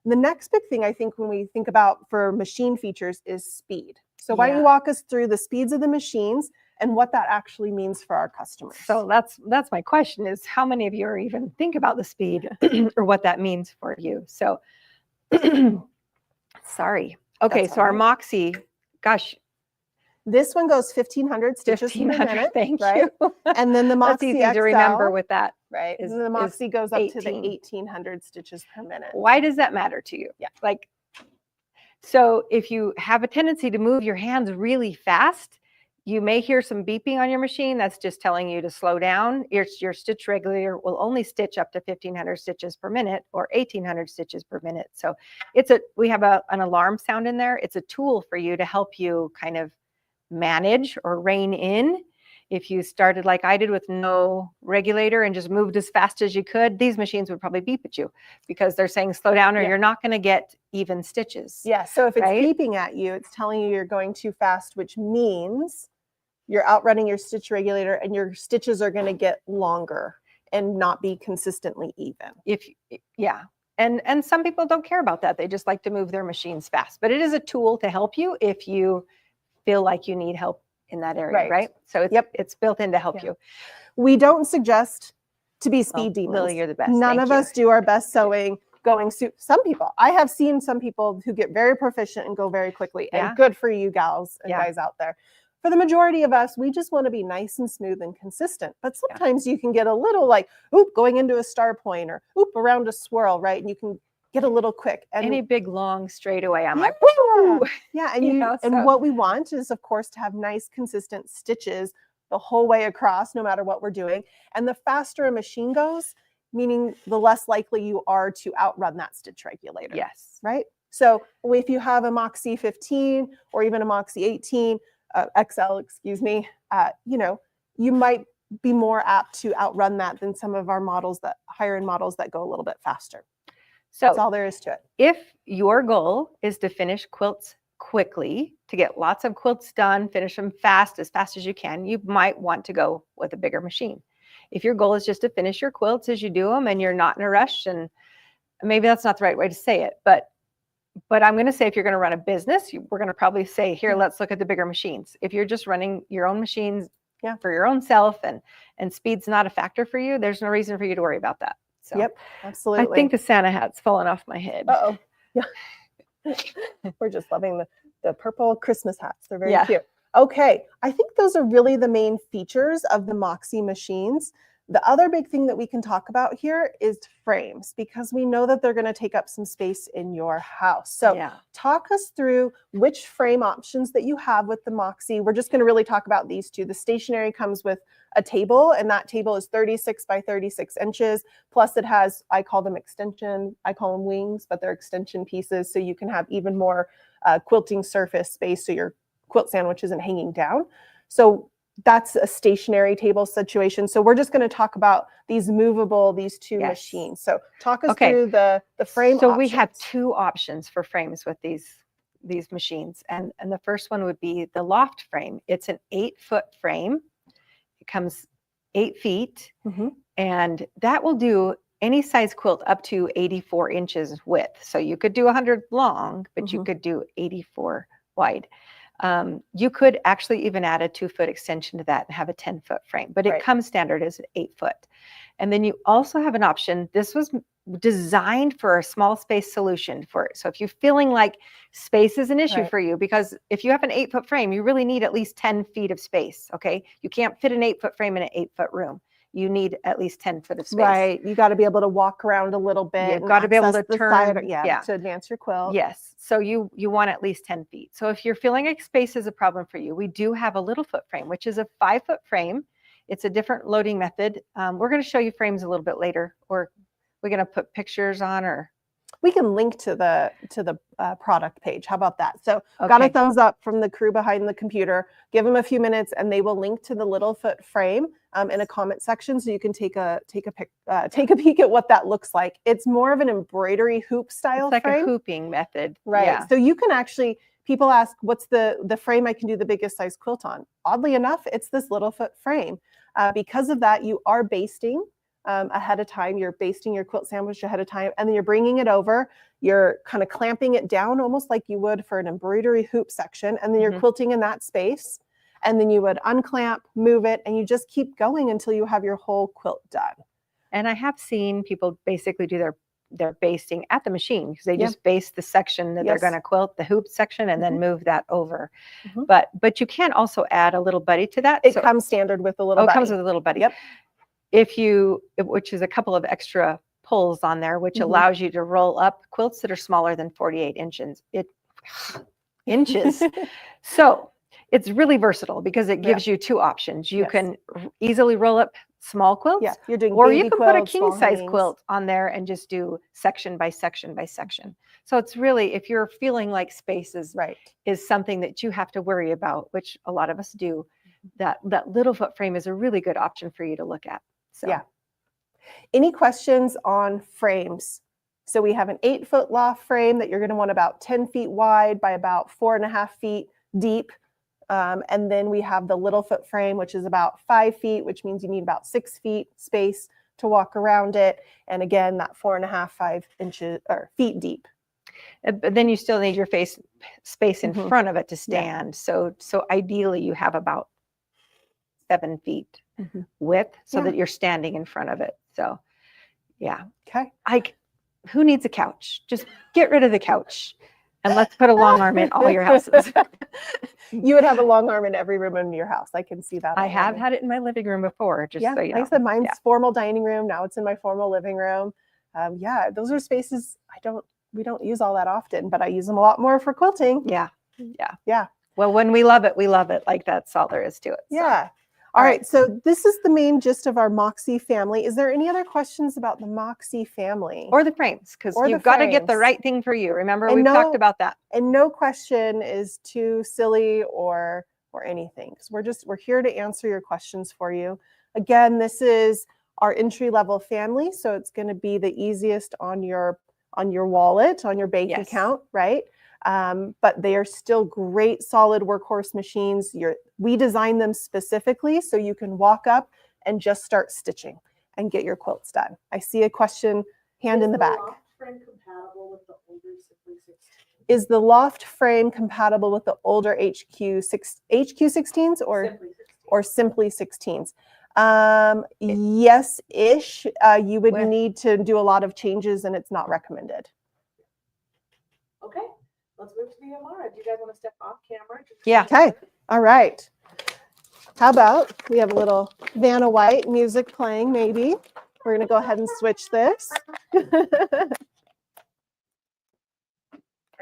And the next big thing I think when we think about for machine features is speed. So why don't you walk us through the speeds of the machines and what that actually means for our customers? So that's my question is how many of you are even think about the speed or what that means for you? So sorry. Okay, That's so all our right. Moxie, gosh, this one goes 1,500 stitches per 1,500. minute. Thank right? you. And then the That's Moxie easy to XL, remember with that. right? is- And the is Moxie goes up to the 18. 1,800 stitches per minute. Why does that matter to you? Yeah. Like, so if you have a tendency to move your hands really fast, you may hear some beeping on your machine. That's just telling you to slow down. Your stitch regulator will only stitch up to 1,500 stitches per minute or 1,800 stitches per minute. So we have an alarm sound in there. It's a tool for you to help you kind of manage or rein in. If you started like I did with no regulator and just moved as fast as you could, these machines would probably beep at you because they're saying slow down or you're not going to get even stitches. Yeah, so if it's right? beeping at you, it's telling you you're going too fast, which means you're outrunning your stitch regulator and your stitches are going to get longer and not be consistently even. And some people don't care about that. They just like to move their machines fast. But it is a tool to help you if you feel like you need help in that area, right? So it's built in to help you. We don't suggest to be speed demons. Lily, you're the best. None Thank of you. us do our best sewing going some people. I have seen some people who get very proficient and go very quickly, and good for you gals and guys out there. For the majority of us, we just want to be nice and smooth and consistent. But sometimes you can get a little like, oop, going into a star point or oop, around a swirl, right? And you can get a little quick. And any big long straightaway, I'm like, woo! woo! Yeah, and what we want is, of course, to have nice, consistent stitches the whole way across, no matter what we're doing. And the faster a machine goes, meaning the less likely you are to outrun that stitch regulator. Yes. Right? So if you have a Moxie 15 or even a Moxie 18, XL, excuse me, you might be more apt to outrun that than some of our higher end models that go a little bit faster. So that's all there is to it. If your goal is to finish quilts quickly, to get lots of quilts done, finish them as fast as you can, you might want to go with a bigger machine. If your goal is just to finish your quilts as you do them and you're not in a rush, and maybe that's not the right way to say it, but I'm going to say if you're going to run a business, we're going to probably say, here, let's look at the bigger machines. If you're just running your own machines for your own self and speed's not a factor for you, there's no reason for you to worry about that. So Yep, absolutely. I think the Santa hat's fallen off my head. Uh-oh. Yeah. We're just loving the purple Christmas hats. They're very Yeah. cute. Okay, I think those are really the main features of the Moxie machines. The other big thing that we can talk about here is frames, because we know that they're going to take up some space in your house. So Yeah. talk us through which frame options that you have with the Moxie. We're just going to really talk about these two. The stationary comes with a table, and that table is 36 by 36 inches. Plus it has, I call them wings, but they're extension pieces. So you can have even more quilting surface space, so your quilt sandwich isn't hanging down. So that's a stationary table situation. So we're just going to talk about these two Yes. machines. So talk us Okay. through the frame So options. we have two options for frames with these machines. And the first one would be the loft frame. It's an 8-foot frame. It comes 8 feet, Mhm. and that will do any size quilt up to 84 inches width. So you could do 100 long, but you Mhm. could do 84 wide. You could actually even add a 2-foot extension to that and have a 10-foot frame, but it Right. comes standard as an 8-foot. And then you also have an option. This was designed for a small space solution for it. So if you're feeling like space is an issue Right. for you, because if you have an 8-foot frame, you really need at least 10 feet of space. Okay. You can't fit an 8-foot frame in an 8-foot room. You need at least 10 foot of space. Right. You got to be able to walk around a little bit. You've and got to be able access to the turn. side, to advance your quilt. Yes. So you want at least 10 feet. So if you're feeling like space is a problem for you, we do have a little foot frame, which is a 5-foot frame. It's a different loading method. We're going to show you frames a little bit later, or we're going to put pictures on, or We can link to the product page. How about that? So okay. got a thumbs up from the crew behind the computer. Give them a few minutes, and they will link to the little foot frame in a comment section, so you can take a peek at what that looks like. It's more of an embroidery hoop style It's like frame. a hooping method. Right. Yeah. So you can actually, people ask, what's the frame I can do the biggest size quilt on? Oddly enough, it's this little foot frame. Because of that, you are basting ahead of time. You're basting your quilt sandwich ahead of time, and then you're bringing it over. You're kind of clamping it down almost like you would for an embroidery hoop section, and then you're quilting in that space. And then you would unclamp, move it, and you just keep going until you have your whole quilt done. And I have seen people basically do their basting at the machine, because they just baste the section that they're going to quilt, the hoop section, and then move that over. But you can also add a little buddy to that. It comes standard with a little buddy. It comes with a little buddy. Yep. Which is a couple of extra pulls on there, which allows you to roll up quilts that are smaller than 48 inches. So it's really versatile, because it gives you two options. You can easily roll up small quilts, you're doing or baby you can quilts, put a king size quilt on there and just do section by section by section. So it's really, if you're feeling like space is something that you have to worry about, which a lot of us do, that little foot frame is a really good option for you to look at. So yeah. Any questions on frames? So we have an 8-foot loft frame that you're going to want about 10 feet wide by about 4.5 feet deep. And then we have the little foot frame, which is about 5 feet, which means you need about 6 feet space to walk around it. And again, that 4.5, 5 inches or feet deep. But then you still need your space in front of it to stand. So ideally you have about 7 feet width, so that you're standing in front of it. So yeah. Okay. Who needs a couch? Just get rid of the couch and let's put a long arm in all your houses. You would have a long arm in every room in your house. I can see that. I have had it in my living room before, just so you know. Like I said, mine's formal dining room. Now it's in my formal living room. Those are spaces we don't use all that often, but I use them a lot more for quilting. Yeah. Well, when we love it, like that's all there is to it. Yeah. All right. So this is the main gist of our Moxie family. Is there any other questions about the Moxie family? Or the frames, because you've got to get the right thing for you. Remember, we've talked about that. And no question is too silly or anything, because we're here to answer your questions for you. Again, this is our entry-level family, so it's going to be the easiest on your wallet, on your bank account, right? But they are still great, solid workhorse machines. We designed them specifically so you can walk up and just start stitching and get your quilts done. I see a question, hand in the back. Is the loft frame compatible with the older HQ16s or Simply 16s? Yes-ish. You would With- need to do a lot of changes and it's not recommended. Okay, let's move to the Amara. Do you guys want to step off camera? Yeah. Okay. All right. How about we have a little Vanna White music playing maybe. We're going to go ahead and switch this. Are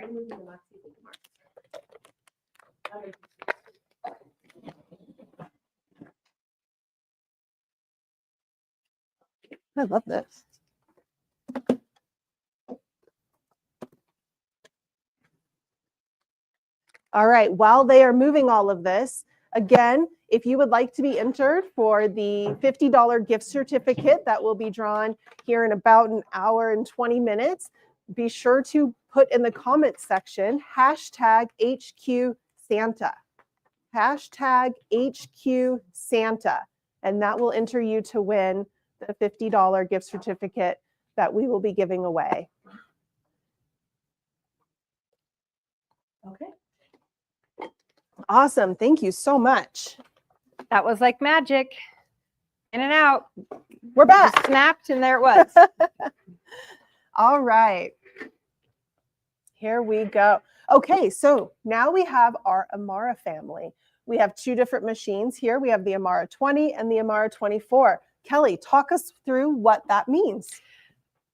you moving the Moxie to the Amara? Okay. I love this. All right, while they are moving all of this, again, if you would like to be entered for the $50 gift certificate that will be drawn here in about an hour and 20 minutes, be sure to put in the comments section, #HQ Santa, #HQ Santa, and that will enter you to win the $50 gift certificate that we will be giving away. Okay. Awesome. Thank you so much. That was like magic. In and out. We're Just back. snapped and there it was. All right. Here we go. Okay, so now we have our Amara family. We have two different machines here. We have the Amara 20 and the Amara 24. Kelly, talk us through what that means.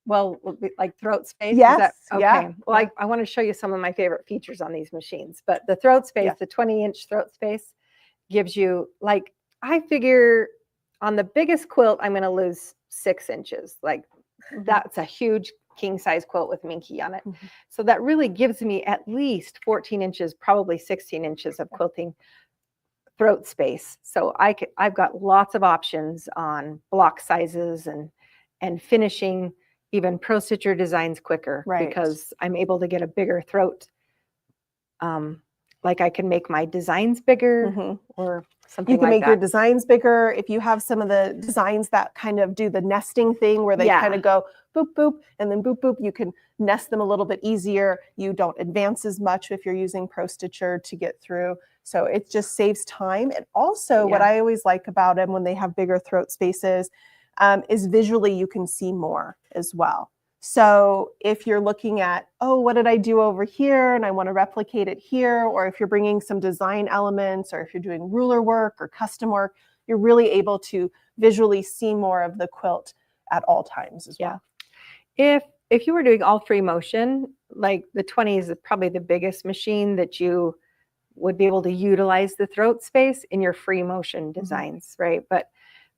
Well, like throat space? Yes, Okay. yeah, Well, yeah. I want to show you some of my favorite features on these machines. But the throat space, Yeah. the 20-inch throat space, gives you, like, I figure on the biggest quilt, I'm going to lose 6 inches. Like, that's a huge king size quilt with Minky on it. Mhm. So that really gives me at least 14 inches, probably 16 inches of quilting throat space. So I've got lots of options on block sizes and finishing even pro stitcher designs quicker, Right. because I'm able to get a bigger throat. Like I can make my designs bigger Mhm. or something You can like make your that. designs bigger. If you have some of the designs that kind of do the nesting thing where they Yeah. kind of go boop, boop, and then boop, boop, you can nest them a little bit easier. You don't advance as much if you're using Pro Stitcher to get through. So it just saves time. And also what Yeah. I always like about them when they have bigger throat spaces is visually you can see more as well. So if you're looking at, oh, what did I do over here? And I want to replicate it here. Or if you're bringing some design elements, or if you're doing ruler work or custom work, you're really able to visually see more of the quilt at all times as well. If you were doing all free motion, like the 20 is probably the biggest machine that you would be able to utilize the throat space in your free motion designs, right?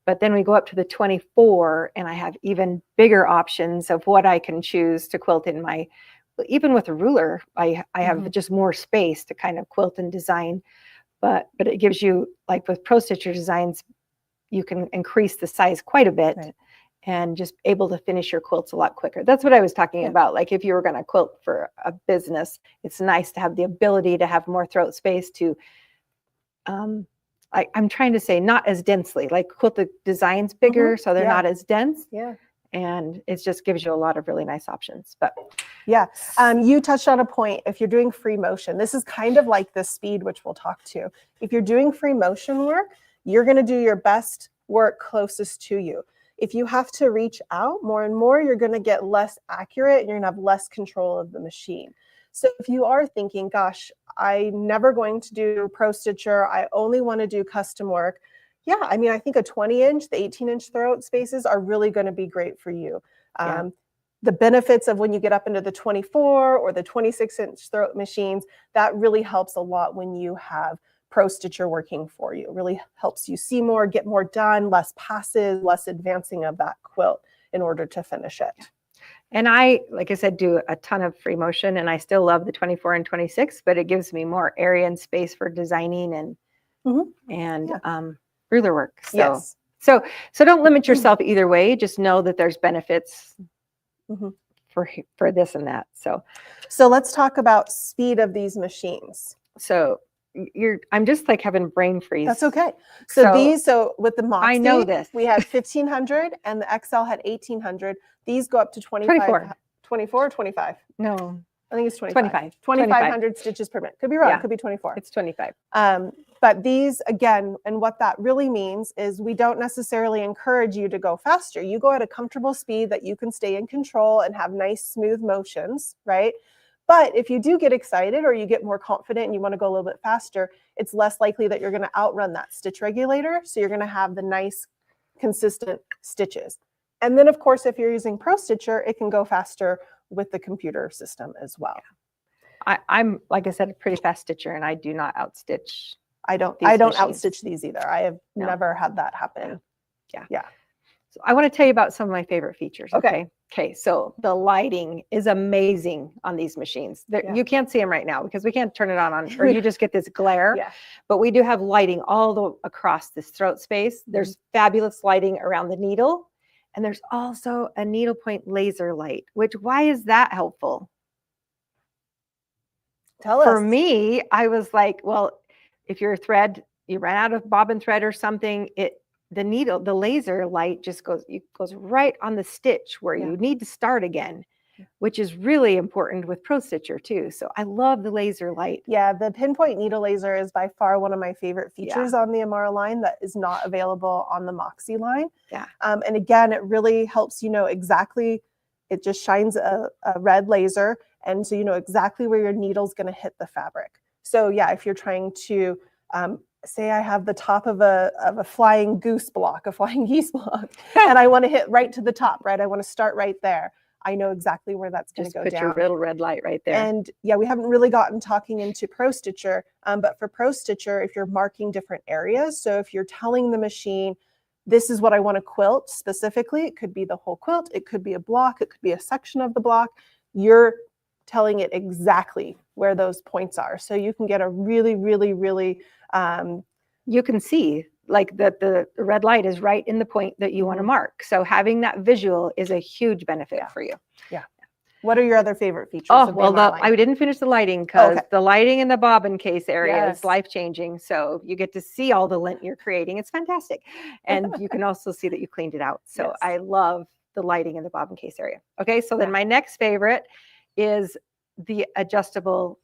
But then we go up to the 24 and I have even bigger options of what I can choose to quilt in my, even with a ruler, I have just more space to kind of quilt and design. But it gives you, like with Pro Stitcher designs, you can increase the size quite a bit. Right. And just able to finish your quilts a lot quicker. That's what I was talking Yeah. about. Like if you were going to quilt for a business, it's nice to have the ability to have more throat space to, I'm trying to say not as densely, like quilt the designs bigger so they're Yeah. not as dense. Yeah. And it just gives you a lot of really nice options. But yeah, you touched on a point. If you're doing free motion, this is kind of like the speed, which we'll talk to. If you're doing free motion work, you're going to do your best work closest to you. If you have to reach out more and more, you're going to get less accurate and you're going to have less control of the machine. So if you are thinking, gosh, I'm never going to do Pro Stitcher, I only want to do custom work. Yeah, I mean, I think a 20-inch, the 18-inch throat spaces are really going to be great for you. Yeah. The benefits of when you get up into the 24 or the 26-inch throat machines, that really helps a lot when you have Pro Stitcher working for you. It really helps you see more, get more done, less passes, less advancing of that quilt in order to finish it. and I, like I said, do a ton of free motion, and I still love the 24 and 26, but it gives me more area and space for designing and ruler work. So, Yes. so don't limit yourself either way. Just know that there's benefits for this and that. So let's talk about speed of these machines. So I'm just like having brain freeze. That's okay. So with the Moxie, I know this. we had 1500 and the XL had 1800. These go up to 24 or 25. No, I think it's 25. 25. 2500 stitches per minute. Could be wrong. Yeah. Could be 24. It's 25. But these, again, and what that really means is we don't necessarily encourage you to go faster. You go at a comfortable speed that you can stay in control and have nice, smooth motions, right? But if you do get excited or you get more confident and you want to go a little bit faster, it's less likely that you're going to outrun that stitch regulator. So you're going to have the nice, consistent stitches. And then, of course, if you're using Pro Stitcher, it can go faster with the computer system as well. I'm, like I said, a pretty fast stitcher, and I do not outstitch. I don't machines. outstitch these either. I have never had that happen. Yeah. So I want to tell you about some of my favorite features. Okay. Okay. So the lighting is amazing on these machines. You can't see them right now because we can't turn it on, or you just get this glare. Yeah. But we do have lighting all across this throat space. There's fabulous lighting around the needle. And there's also a needlepoint laser light, why is that helpful? Tell us. For me, I was like, well, if your thread, you ran out of bobbin thread or something, the laser light just goes right on the stitch where you need to start again, which is really important with Pro Stitcher too. So I love the laser light. Yeah, the pinpoint needle laser is by far one of my favorite features on the Amara line that is not available on the Moxie line. Yeah. And again, it really helps you know exactly, it just shines a red laser, and so you know exactly where your needle's going to hit the fabric. So yeah, if you're trying to, say I have the top of a flying goose block, a flying geese block, and I want to hit right to the top, right? I want to start right there. I know exactly where that's going to go down. Just put your little red light right there. And yeah, we haven't really gotten talking into Pro Stitcher, but for Pro Stitcher, if you're marking different areas, so if you're telling the machine, this is what I want to quilt specifically, it could be the whole quilt, it could be a block, it could be a section of the block, you're telling it exactly where those points are. So you can get a really, really, really... you can see like that the red light is right in the point that you want to mark. So having that visual is a huge benefit for you. Yeah. What are your other favorite features? Oh, well, I didn't finish the lighting because the lighting in the bobbin case area is life-changing. So you get to see all the lint you're creating. It's fantastic. And you can also see that you cleaned it out. So I love the lighting in the bobbin case area. Okay, so then my next favorite is the adjustable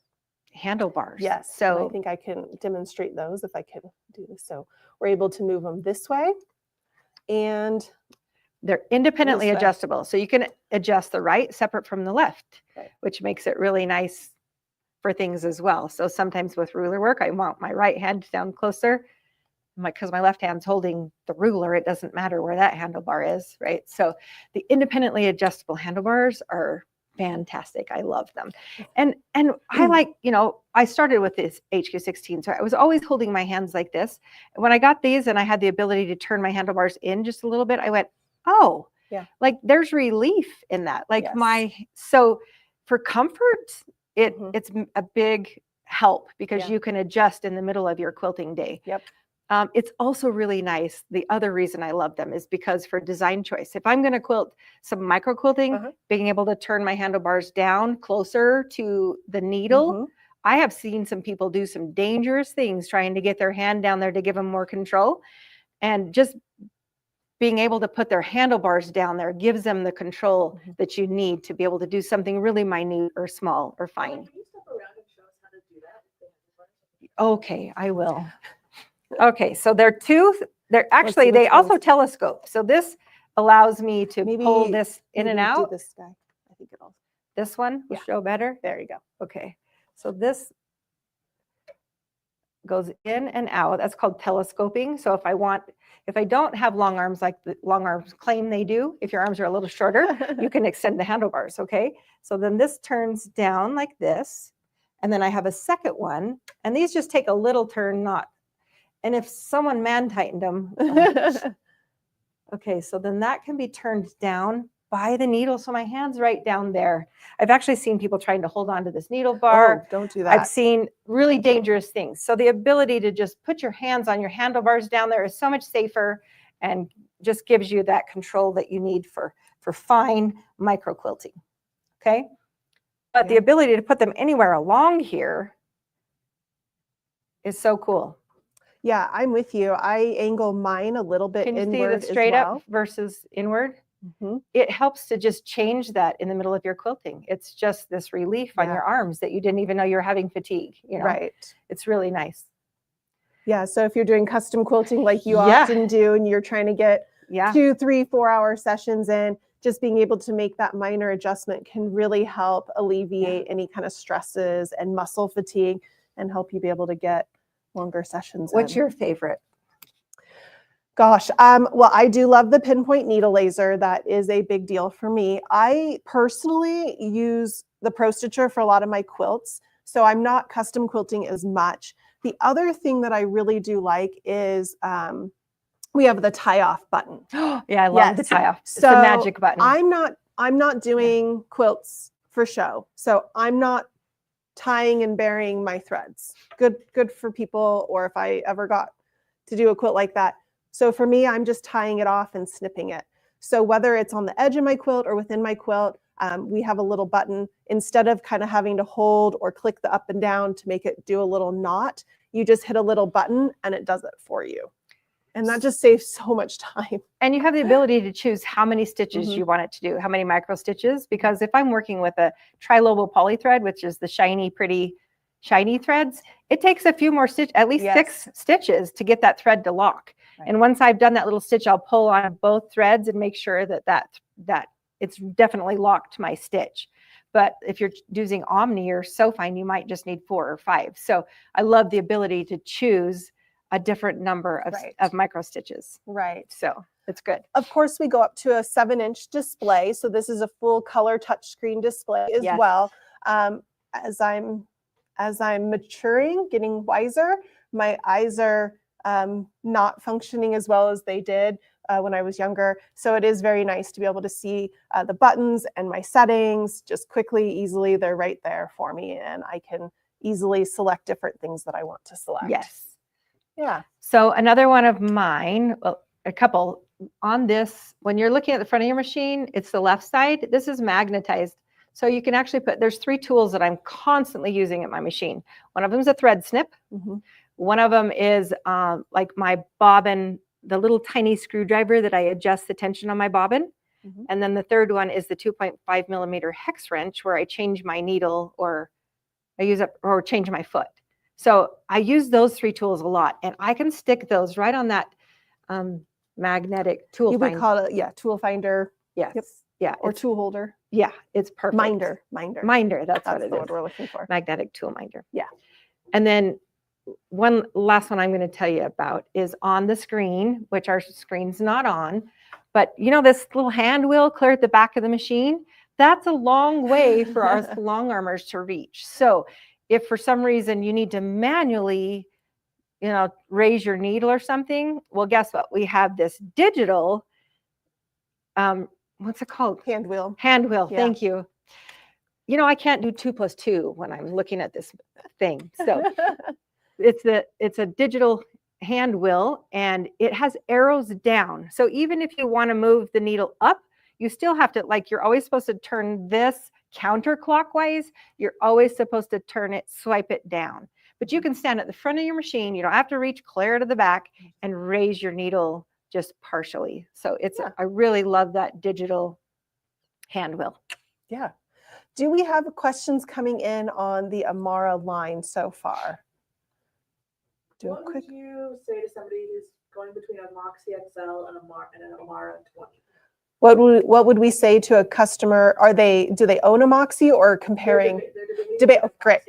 handlebars. Yes, so I think I can demonstrate those if I can do this. So we're able to move them this way, and they're independently adjustable. So you can adjust the right separate from the left, which makes it really nice for things as well. So sometimes with ruler work, I want my right hand down closer, because my left hand's holding the ruler. It doesn't matter where that handlebar is, right? So the independently adjustable handlebars are fantastic. I love them. And I like, I started with this HQ16, so I was always holding my hands like this. And when I got these and I had the ability to turn my handlebars in just a little bit, I went, oh, like there's relief in that. Like so for comfort, it's a big help because you can adjust in the middle of your quilting day. Yep. It's also really nice. The other reason I love them is because for design choice, if I'm going to quilt some micro quilting, being able to turn my handlebars down closer to the needle, I have seen some people do some dangerous things trying to get their hand down there to give them more control. And just being able to put their handlebars down there gives them the control that you need to be able to do something really minute or small or fine. Can you step around and show us how to do that? Okay, I will. Okay, so they're actually, they also telescope. So this allows me to pull this in and out. Do this guy. I think it'll. This one will show better. There you go. Okay, so this goes in and out. That's called telescoping. So if I don't have long arms like the long arms claim they do, if your arms are a little shorter, you can extend the handlebars, okay? So then this turns down like this, and then I have a second one, and these just take a little turn, and if someone man-tightened them, okay, so then that can be turned down by the needle. So my hand's right down there. I've actually seen people trying to hold on to this needle bar. Oh, don't do that. I've seen really dangerous things. So the ability to just put your hands on your handlebars down there is so much safer and just gives you that control that you need for fine micro quilting, okay? But the ability to put them anywhere along here is so cool. Yeah, I'm with you. I angle mine a little bit inward. Can you see the straight up versus inward? It helps to just change that in the middle of your quilting. It's just this relief on your arms that you didn't even know you were having fatigue. Right. It's really nice. Yeah. So if you're doing custom quilting like you Yeah. often do, and you're trying to get Yeah. 2, 3, 4 hour sessions in, just being able to make that minor adjustment can really help alleviate any kind of stresses and muscle fatigue and help you be able to get longer sessions What's in. your favorite? Gosh, well, I do love the pinpoint needle laser. That is a big deal for me. I personally use the Pro Stitcher for a lot of my quilts, so I'm not custom quilting as much. The other thing that I really do like is we have the tie off button. Yeah, I love the Yes. tie off. It's So the magic button. I'm not doing quilts for show, so I'm not tying and burying my threads. Good for people, or if I ever got to do a quilt like that. So for me, I'm just tying it off and snipping it. So whether it's on the edge of my quilt or within my quilt, we have a little button. Instead of kind of having to hold or click the up and down to make it do a little knot, you just hit a little button and it does it for you. And that just saves so much time. And you have the ability to choose how many stitches Mhm. you want it to do, how many micro stitches, because if I'm working with a trilobal poly thread, which is the shiny, pretty, shiny threads, it takes a few more stitches, at least 6 stitches to get that thread to lock. Right. And once I've done that little stitch, I'll pull on both threads and make sure that it's definitely locked to my stitch. But if you're using Omni or SewFind, you might just need 4 or 5. So I love the ability to choose a different number of micro stitches. Right. So it's good. Of course, we go up to a 7-inch display. So this is a full color touchscreen display as Yes. well. As I'm maturing, getting wiser, my eyes are not functioning as well as they did when I was younger. So it is very nice to be able to see the buttons and my settings just quickly, easily. They're right there for me, and I can easily select different things that I want to select. Yes. Yeah. So another one of mine, well, a couple on this, when you're looking at the front of your machine, it's the left side. This is magnetized. So you can actually there's 3 tools that I'm constantly using at my machine. One of them is a thread snip. Mm-hmm. One of them is like my bobbin, the little tiny screwdriver that I adjust the tension on my bobbin. Mm-hmm. And then the third one is the 2.5 millimeter hex wrench, where I change my needle or change my foot. So I use those 3 tools a lot, and I can stick those right on that magnetic tool You would finder. call it, tool finder. Yes. Yep. Yeah. Or tool holder. Yeah, it's perfect. Minder. That's what it the is. word we're looking for. Magnetic tool minder. Yeah. And then one last one I'm going to tell you about is on the screen, which our screen's not on, but you know this little hand wheel clear at the back of the machine? That's a long way for our long armers to reach. So if for some reason you need to manually, raise your needle or something, well, guess what? We have this digital, what's it called? Hand wheel. Yeah. Thank you. I can't do 2 + 2 when I'm looking at this thing. So it's a digital hand wheel, and it has arrows down. So even if you want to move the needle up, you still have to, you're always supposed to turn this counterclockwise. You're always supposed to swipe it down. But you can stand at the front of your machine. You don't have to reach clear to the back and raise your needle just partially. So I really love that digital hand wheel. Yeah. Do we have questions coming in on the Amara line so far? What would you say to somebody who's going between a Moxie XL and an Amara 20? What would we say to a customer? Do they own a Moxie, or comparing? Debate. Great.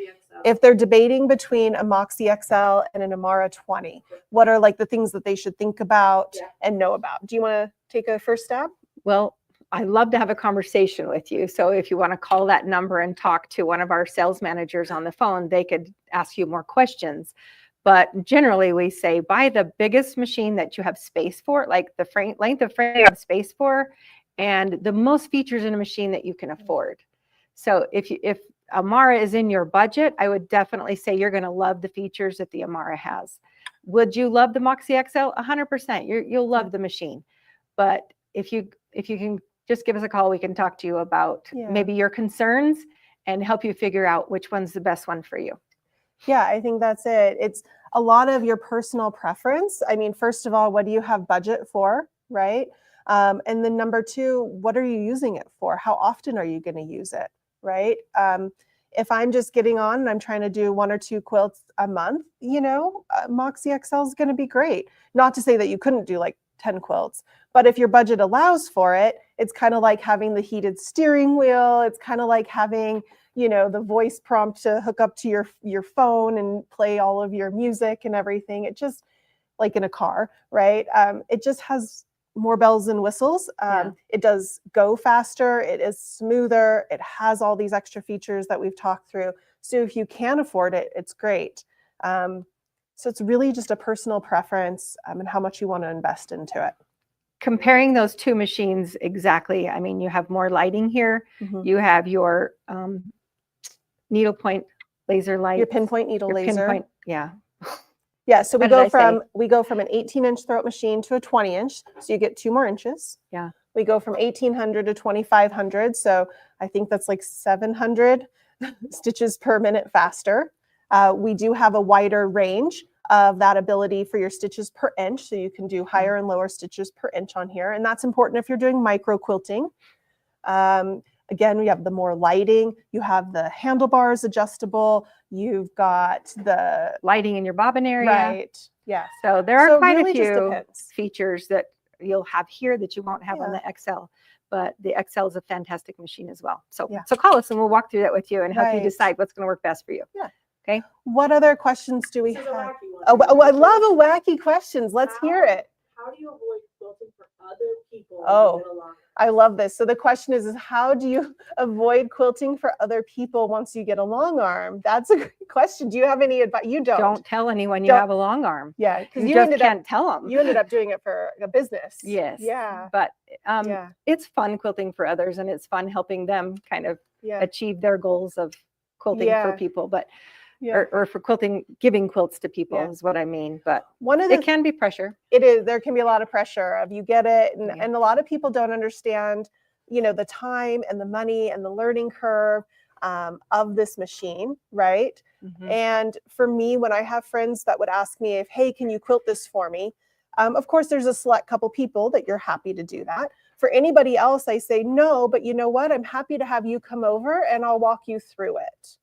If they're debating between a Moxie XL and an Amara 20, what are the things that they should think about and know about? Do you want to take a first stab? Well, I love to have a conversation with you. So if you want to call that number and talk to one of our sales managers on the phone, they could ask you more questions. But generally, we say buy the biggest machine that you have space for, like the length of frame you have space for, and the most features in a machine that you can afford. So if Amara is in your budget, I would definitely say you're going to love the features that the Amara has. Would you love the Moxie XL? 100%. You'll love the machine. But if you can just give us a call, we can talk to you about maybe your concerns and help you figure out which one's the best one for you. Yeah, I think that's it. It's a lot of your personal preference. I mean, first of all, what do you have budget for, right? And then number 2, what are you using it for? How often are you going to use it, right? If I'm just getting on and I'm trying to do 1 or 2 quilts a month, Moxie XL is going to be great. Not to say that you couldn't do like 10 quilts, but if your budget allows for it, it's kind of like having the heated steering wheel. It's kind of like having, the voice prompt to hook up to your phone and play all of your music and everything. It just, like in a car, right? It just has more bells and whistles. It does go faster. It is smoother. It has all these extra features that we've talked through. So if you can afford it, it's great. So it's really just a personal preference and how much you want to invest into it. Comparing those two machines exactly, I mean, you have more lighting here. Mm-hmm. You have your needlepoint laser light. Your pinpoint needle laser. Pinpoint, yeah. Yeah, so we What did I go from an 18-inch throat machine to a 20-inch, so you get 2 more inches. Yeah. We go from 1,800 to 2,500, so I think that's like 700 stitches per minute faster. We do have a wider range of that ability for your stitches per inch, so you can do higher and lower stitches per inch on here, and that's important if you're doing micro quilting. Again, we have the more lighting. You have the handlebars adjustable. You've got the lighting in your bobbin area. Right. Yeah. So there are quite really a few features that you'll have here that you won't have on the XL. But the XL is a fantastic machine as well. So call us and we'll walk through that with you and help you decide what's going to work best for you. Yeah. Okay. What other questions do we have? Oh, I love a wacky questions. Let's hear it. How do you avoid quilting for other people? I love this. So the question is how do you avoid quilting for other people once you get a long arm? That's a great question. Do you have any advice? You don't. Don't tell anyone you have a long arm. Yeah, because you just can't tell them. You ended up doing it for a business. Yes. Yeah. But it's fun quilting for others, and it's fun helping them kind of achieve their goals of quilting for people. But or for quilting, giving quilts to people is what I mean. But it can be pressure. It is. There can be a lot of pressure of you get it. And a lot of people don't understand, the time and the money and the learning curve of this machine, right? Mm-hmm. And for me, when I have friends that would ask me hey, can you quilt this for me? Of course, there's a select couple people that you're happy to do that. For anybody else, I say no, but you know what? I'm happy to have you come over and I'll walk you through it.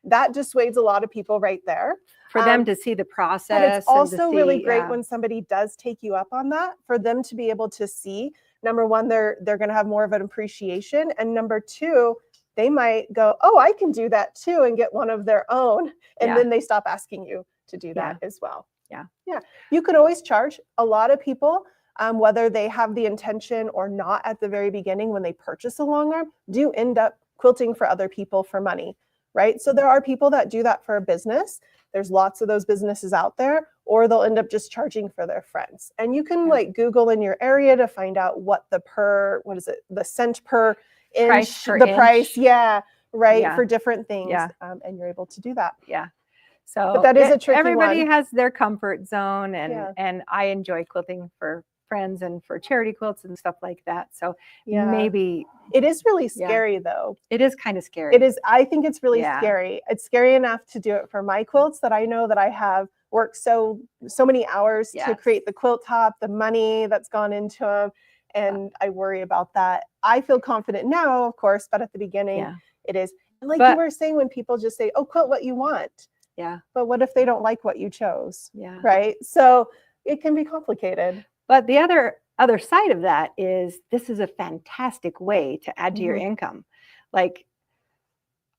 That dissuades a lot of people right there. For them to see the process. But it's also really great when somebody does take you up on that, for them to be able to see, number one, they're going to have more of an appreciation. And number two, they might go, oh, I can do that too, and get one of their own. And then they stop asking you to do that as well. Yeah. Yeah. You could always charge. A lot of people, whether they have the intention or not at the very beginning when they purchase a long arm, do end up quilting for other people for money. Right? So there are people that do that for a business. There's lots of those businesses out there, or they'll end up just charging for their friends. And you can like Google in your area to find out what the cent per inch, price, for different things. And you're able to do that. Yeah. So but that is a tricky everybody one. has their comfort zone, and I enjoy quilting for friends and for charity quilts and stuff like that. So maybe it is really scary though. It is kind of scary. It is. I think it's really scary. It's scary enough to do it for my quilts that I know that I have worked so many hours to create the quilt top, the money that's gone into them. And I worry about that. I feel confident now, of course, but at the beginning it is. And like you were saying, when people just say, oh, quilt what you want. Yeah. But what if they don't like what you chose? Yeah. Right. So it can be complicated. But the other side of that is this is a fantastic way to add to your income. Like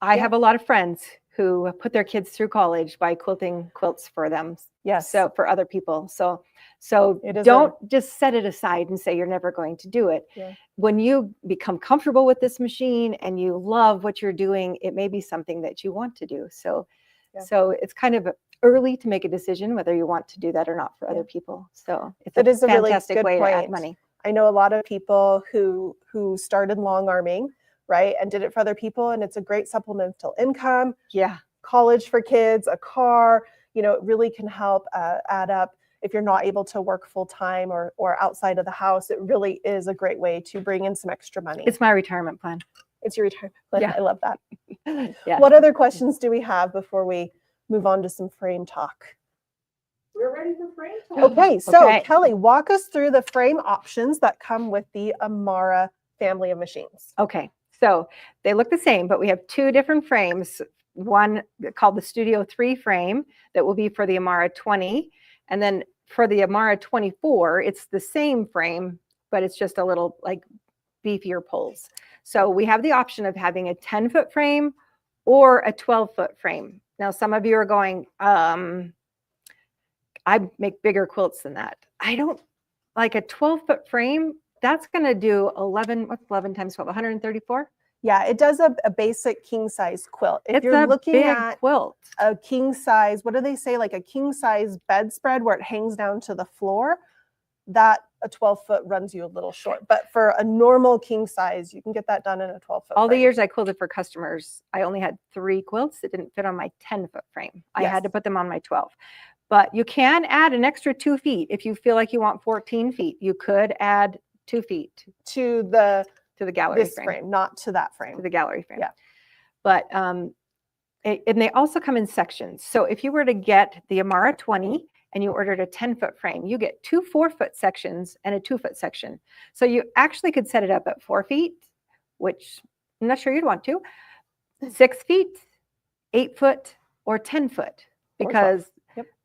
I have a lot of friends who put their kids through college by quilting quilts for them. Yes. So for other people. So don't just set it aside and say you're never going to do it. Yeah. When you become comfortable with this machine and you love what you're doing, it may be something that you want to do. So it's kind of early to make a decision whether you want to do that or not for other people. So it's a fantastic way to add money. I know a lot of people who started long arming, right, and did it for other people, and it's a great supplemental income. Yeah. College for kids, a car, it really can help add up. If you're not able to work full time or outside of the house, it really is a great way to bring in some extra money. It's my retirement plan. It's your retirement plan. Yeah. I love that. What other questions do we have before we move on to some frame talk? We're ready for frame talk. Okay, so Kelly, walk us through the frame options that come with the Amara family of machines. Okay, So they look the same, but we have two different frames. One called the Studio 3 frame that will be for the Amara 20. And then for the Amara 24, it's the same frame, but it's just a little like beefier poles. So we have the option of having a 10-foot frame or a 12-foot frame. Now, some of you are going, I make bigger quilts than that. I don't like a 12-foot frame. That's going to do 11, what's 11 times 12, 134? Yeah, it does a basic king size quilt. If It's you're a looking big at quilt. a king size, what do they say, like a king size bedspread where it hangs down to the floor, that a 12-foot runs you a little short. But for a normal king size, you can get that done in a 12-foot All the frame. years I quilted for customers, I only had 3 quilts that didn't fit on my 10-foot frame. I had to Yes. put them on my 12. But you can add an extra 2 feet. If you feel like you want 14 feet, you could add 2 feet To the to the gallery this frame. frame, not to that frame. To the gallery frame. Yeah. But, and they also come in sections. So if you were to get the Amara 20 and you ordered a 10-foot frame, you get 2 4-foot sections and a 2-foot section. So you actually could set it up at 4 feet, which I'm not sure you'd want to, 6 feet, 8 foot, or 10 foot. Because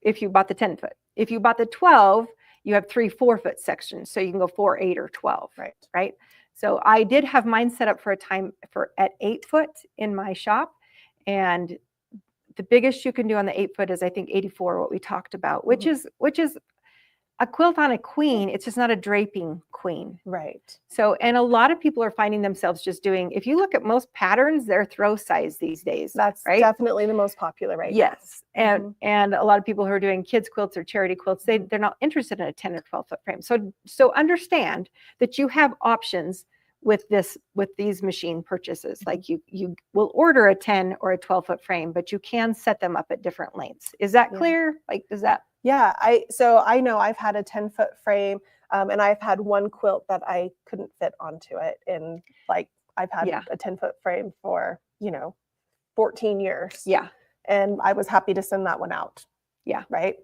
if you bought the 10 foot, if you bought the 12, you have 3 4-foot sections. So you can go 4, 8, or 12. Right. So I did have mine set up for a time at 8 foot in my shop. And the biggest you can do on the 8 foot is I think 84, what we talked about, which is a quilt on a queen. It's just not a draping queen. Right. So, and a lot of people are finding themselves just doing, if you look at most patterns, they're throw size these days. That's right? definitely the most popular right now. Yes. And a lot of people who are doing kids quilts or charity quilts, they're not interested in a 10 or 12 foot frame. So understand that you have options with these machine purchases. Like you will order a 10 or a 12 foot frame, but you can set them up at different lengths. Is that clear? Like, does that? Yeah, so I know I've had a 10-foot frame, and I've had one quilt that I couldn't fit onto it. And like, I've had a 10-foot frame for, 14 years. Yeah. And I was happy to send that one out. Yeah. Right.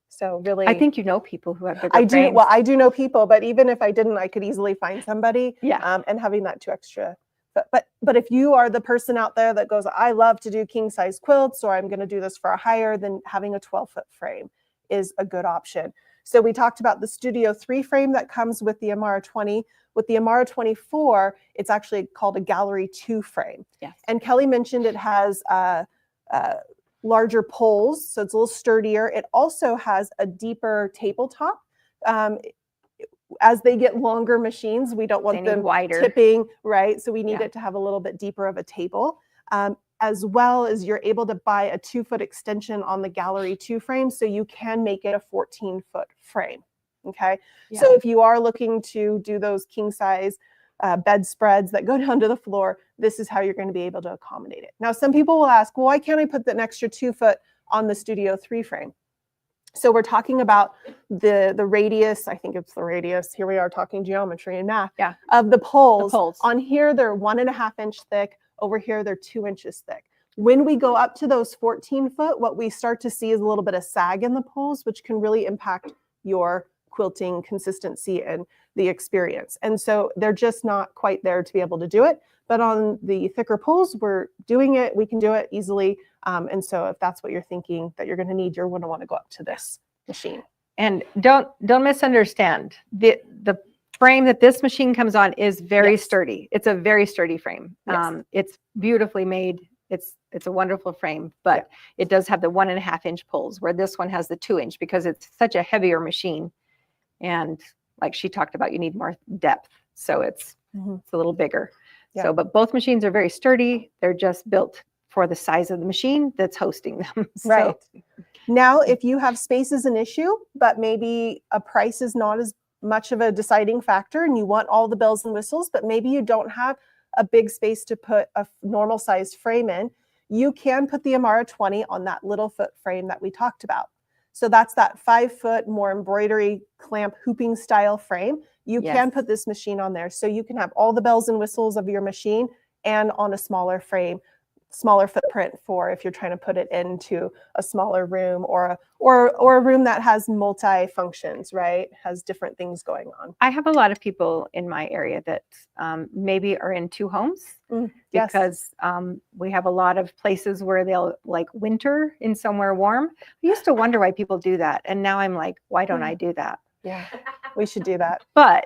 So really, I think you know people who have bigger I do. frames. Well, I do know people, but even if I didn't, I could easily find somebody. Yeah. And having that 2 extra. But if you are the person out there that goes, I love to do king size quilts, or I'm going to do this for a hire, then having a 12-foot frame is a good option. So we talked about the Studio 3 frame that comes with the Amara 20. With the Amara 24, it's actually called a Gallery 2 frame. Yes. And Kelly mentioned it has larger poles, so it's a little sturdier. It also has a deeper tabletop. As they get longer machines, we don't want them wider. Tipping, right? So we need it to have a little bit deeper of a table. As well as you're able to buy a 2-foot extension on the Gallery 2 frame, so you can make it a 14-foot frame. Okay. Yeah. So if you are looking to do those king size bedspreads that go down to the floor, this is how you're going to be able to accommodate it. Now, some people will ask, well, why can't I put an extra 2-foot on the Studio 3 frame? So we're talking about the radius, I think it's the radius, here we are talking geometry and math, of the poles. On here, they're 1.5 inch thick. Over here, they're 2 inches thick. When we go up to those 14-foot, what we start to see is a little bit of sag in the poles, which can really impact your quilting consistency and the experience. And so they're just not quite there to be able to do it. But on the thicker poles, we're doing it. We can do it easily. And so if that's what you're thinking that you're going to need, you're going to want to go up to this machine. And don't misunderstand. The frame that this machine comes on is very sturdy. It's a very sturdy frame. It's beautifully made. It's a wonderful frame, but it does have the 1.5 inch poles, where this one has the 2 inch, because it's such a heavier machine. And like she talked about, you need more depth. So it's a little bigger. Yeah. So, but both machines are very sturdy. They're just built for the size of the machine that's hosting them. Right. Now, if you have space as an issue, but maybe a price is not as much of a deciding factor, and you want all the bells and whistles, but maybe you don't have a big space to put a normal sized frame in, you can put the Amara 20 on that little foot frame that we talked about. So that's that 5-foot, more embroidery clamp hooping style frame. You can put this machine on there, so you can have all the bells and whistles of your machine and on a smaller frame. smaller footprint for if you're trying to put it into a smaller room or a room that has multi functions, right? Has different things going on. I have a lot of people in my area that maybe are in 2 homes Yes. because we have a lot of places where they'll like winter in somewhere warm. I used to wonder why people do that. And now I'm like, why don't I do that? Yeah, we should do that. But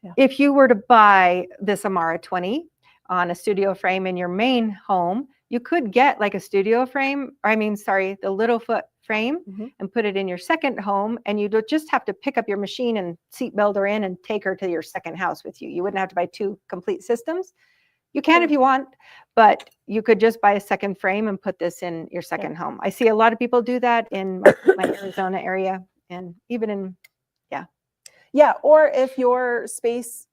Yeah. if you were to buy this Amara 20 on a studio frame in your main home, you could get like a studio frame, the little foot frame and put it in your second home, and you just have to pick up your machine and seat belt her in and take her to your second house with you. You wouldn't have to buy 2 complete systems. You can if you want, but you could just buy a second frame and put this in your second home. I see a lot of people do that in my Arizona area, and even in, Yeah, or if your space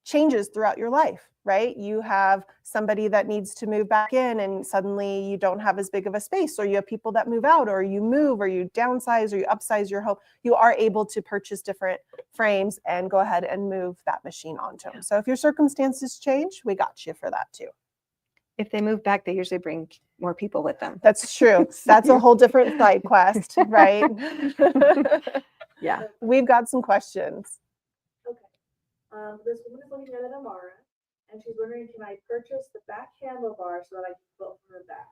changes throughout your life, right? You have somebody that needs to move back in and suddenly you don't have as big of a space, or you have people that move out, or you move, or you downsize, or you upsize your home. You are able to purchase different frames and go ahead and move that machine onto them. So if your circumstances change, we got you for that too. if they move back, they usually bring more people with them. That's true. That's a whole different side quest, right? Yeah. We've got some questions. Okay. This woman is looking at an Amara, and she's wondering, can I purchase the back handlebar so that I can quilt from her back?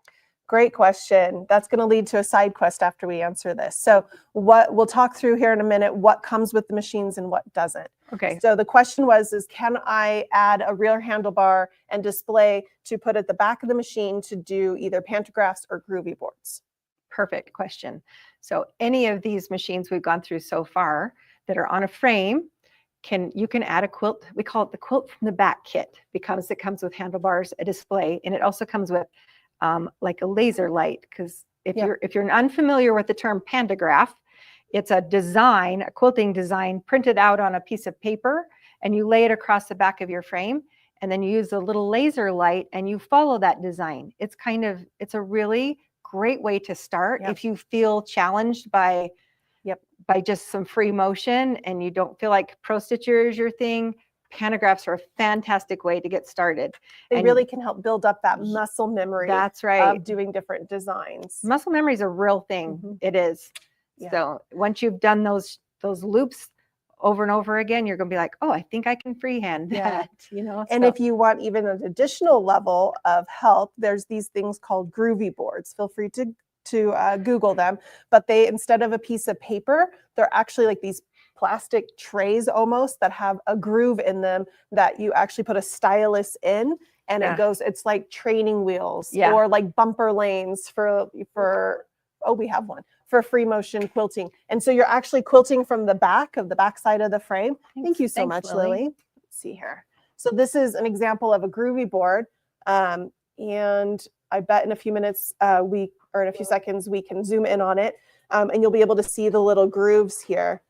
Great question. That's going to lead to a side quest after we answer this. So what we'll talk through here in a minute, what comes with the machines and what doesn't. Okay. So the question was, can I add a rear handlebar and display to put at the back of the machine to do either pantographs or groovy boards? Perfect question. So any of these machines we've gone through so far that are on a frame, you can add a quilt. We call it the quilt from the back kit because it comes with handlebars, a display, and it also comes with like a laser light. Because if you're unfamiliar with the term pantograph, it's a design, a quilting design printed out on a piece of paper, and you lay it across the back of your frame, and then you use a little laser light and you follow that design. It's a really great way to start if you feel challenged by just some free motion and you don't feel like pro stitcher is your thing. Pantographs are a fantastic way to get started. They really can help build up that muscle memory. That's right. Of doing different designs. Muscle memory is a real thing. It is. Yeah. So once you've done those loops over and over again, you're going to be like, oh, I think I can freehand that, And if you want even an additional level of help, there's these things called groovy boards. Feel free to Google them, but instead of a piece of paper, they're actually like these plastic trays almost that have a groove in them that you actually put a stylus in, and it's like training wheels or like bumper lanes for we have one for free motion quilting. And so you're actually quilting from the back side of the frame. Thank you so much, Lily. Let's see here. So this is an example of a groovy board. And I bet in a few minutes, in a few seconds, we can zoom in on it. And you'll be able to see the little grooves here.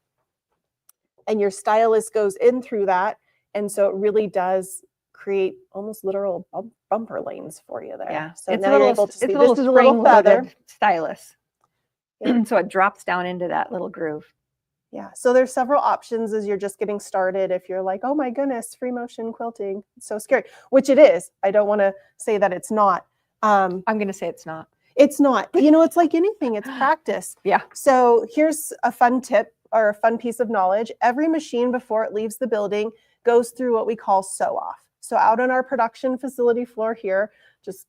And your stylus goes in through that. And so it really does create almost literal bumper lanes for you there. Yeah. So now you're able to see this is a little feather stylus. So it drops down into that little groove. Yeah. So there's several options as you're just getting started. If you're like, oh my goodness, free motion quilting, it's so scary, which it is. I don't want to say that it's not. I'm going to say it's not. It's not. It's like anything. It's practice. Yeah. So here's a fun tip or a fun piece of knowledge. Every machine before it leaves the building goes through what we call sew off. So out on our production facility floor here, just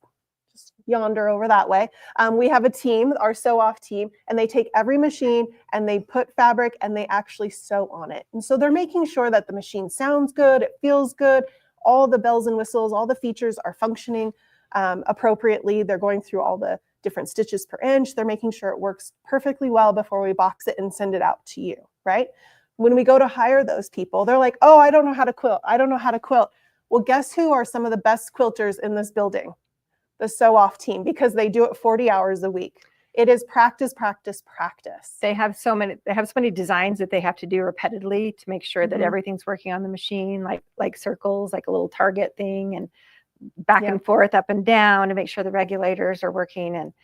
yonder over that way, we have a team, our sew off team, and they take every machine and they put fabric and they actually sew on it. And so they're making sure that the machine sounds good, it feels good, all the bells and whistles, all the features are functioning appropriately. They're going through all the different stitches per inch. They're making sure it works perfectly well before we box it and send it out to you, right? When we go to hire those people, they're like, oh, I don't know how to quilt. I don't know how to quilt. Well, guess who are some of the best quilters in this building? The sew-off team, because they do it 40 hours a week. It is practice, practice, practice. They have so many designs that they have to do repeatedly to make sure that everything's working on the machine, like circles, like a little target thing, and back and forth, up and down, to make sure the regulators are working. And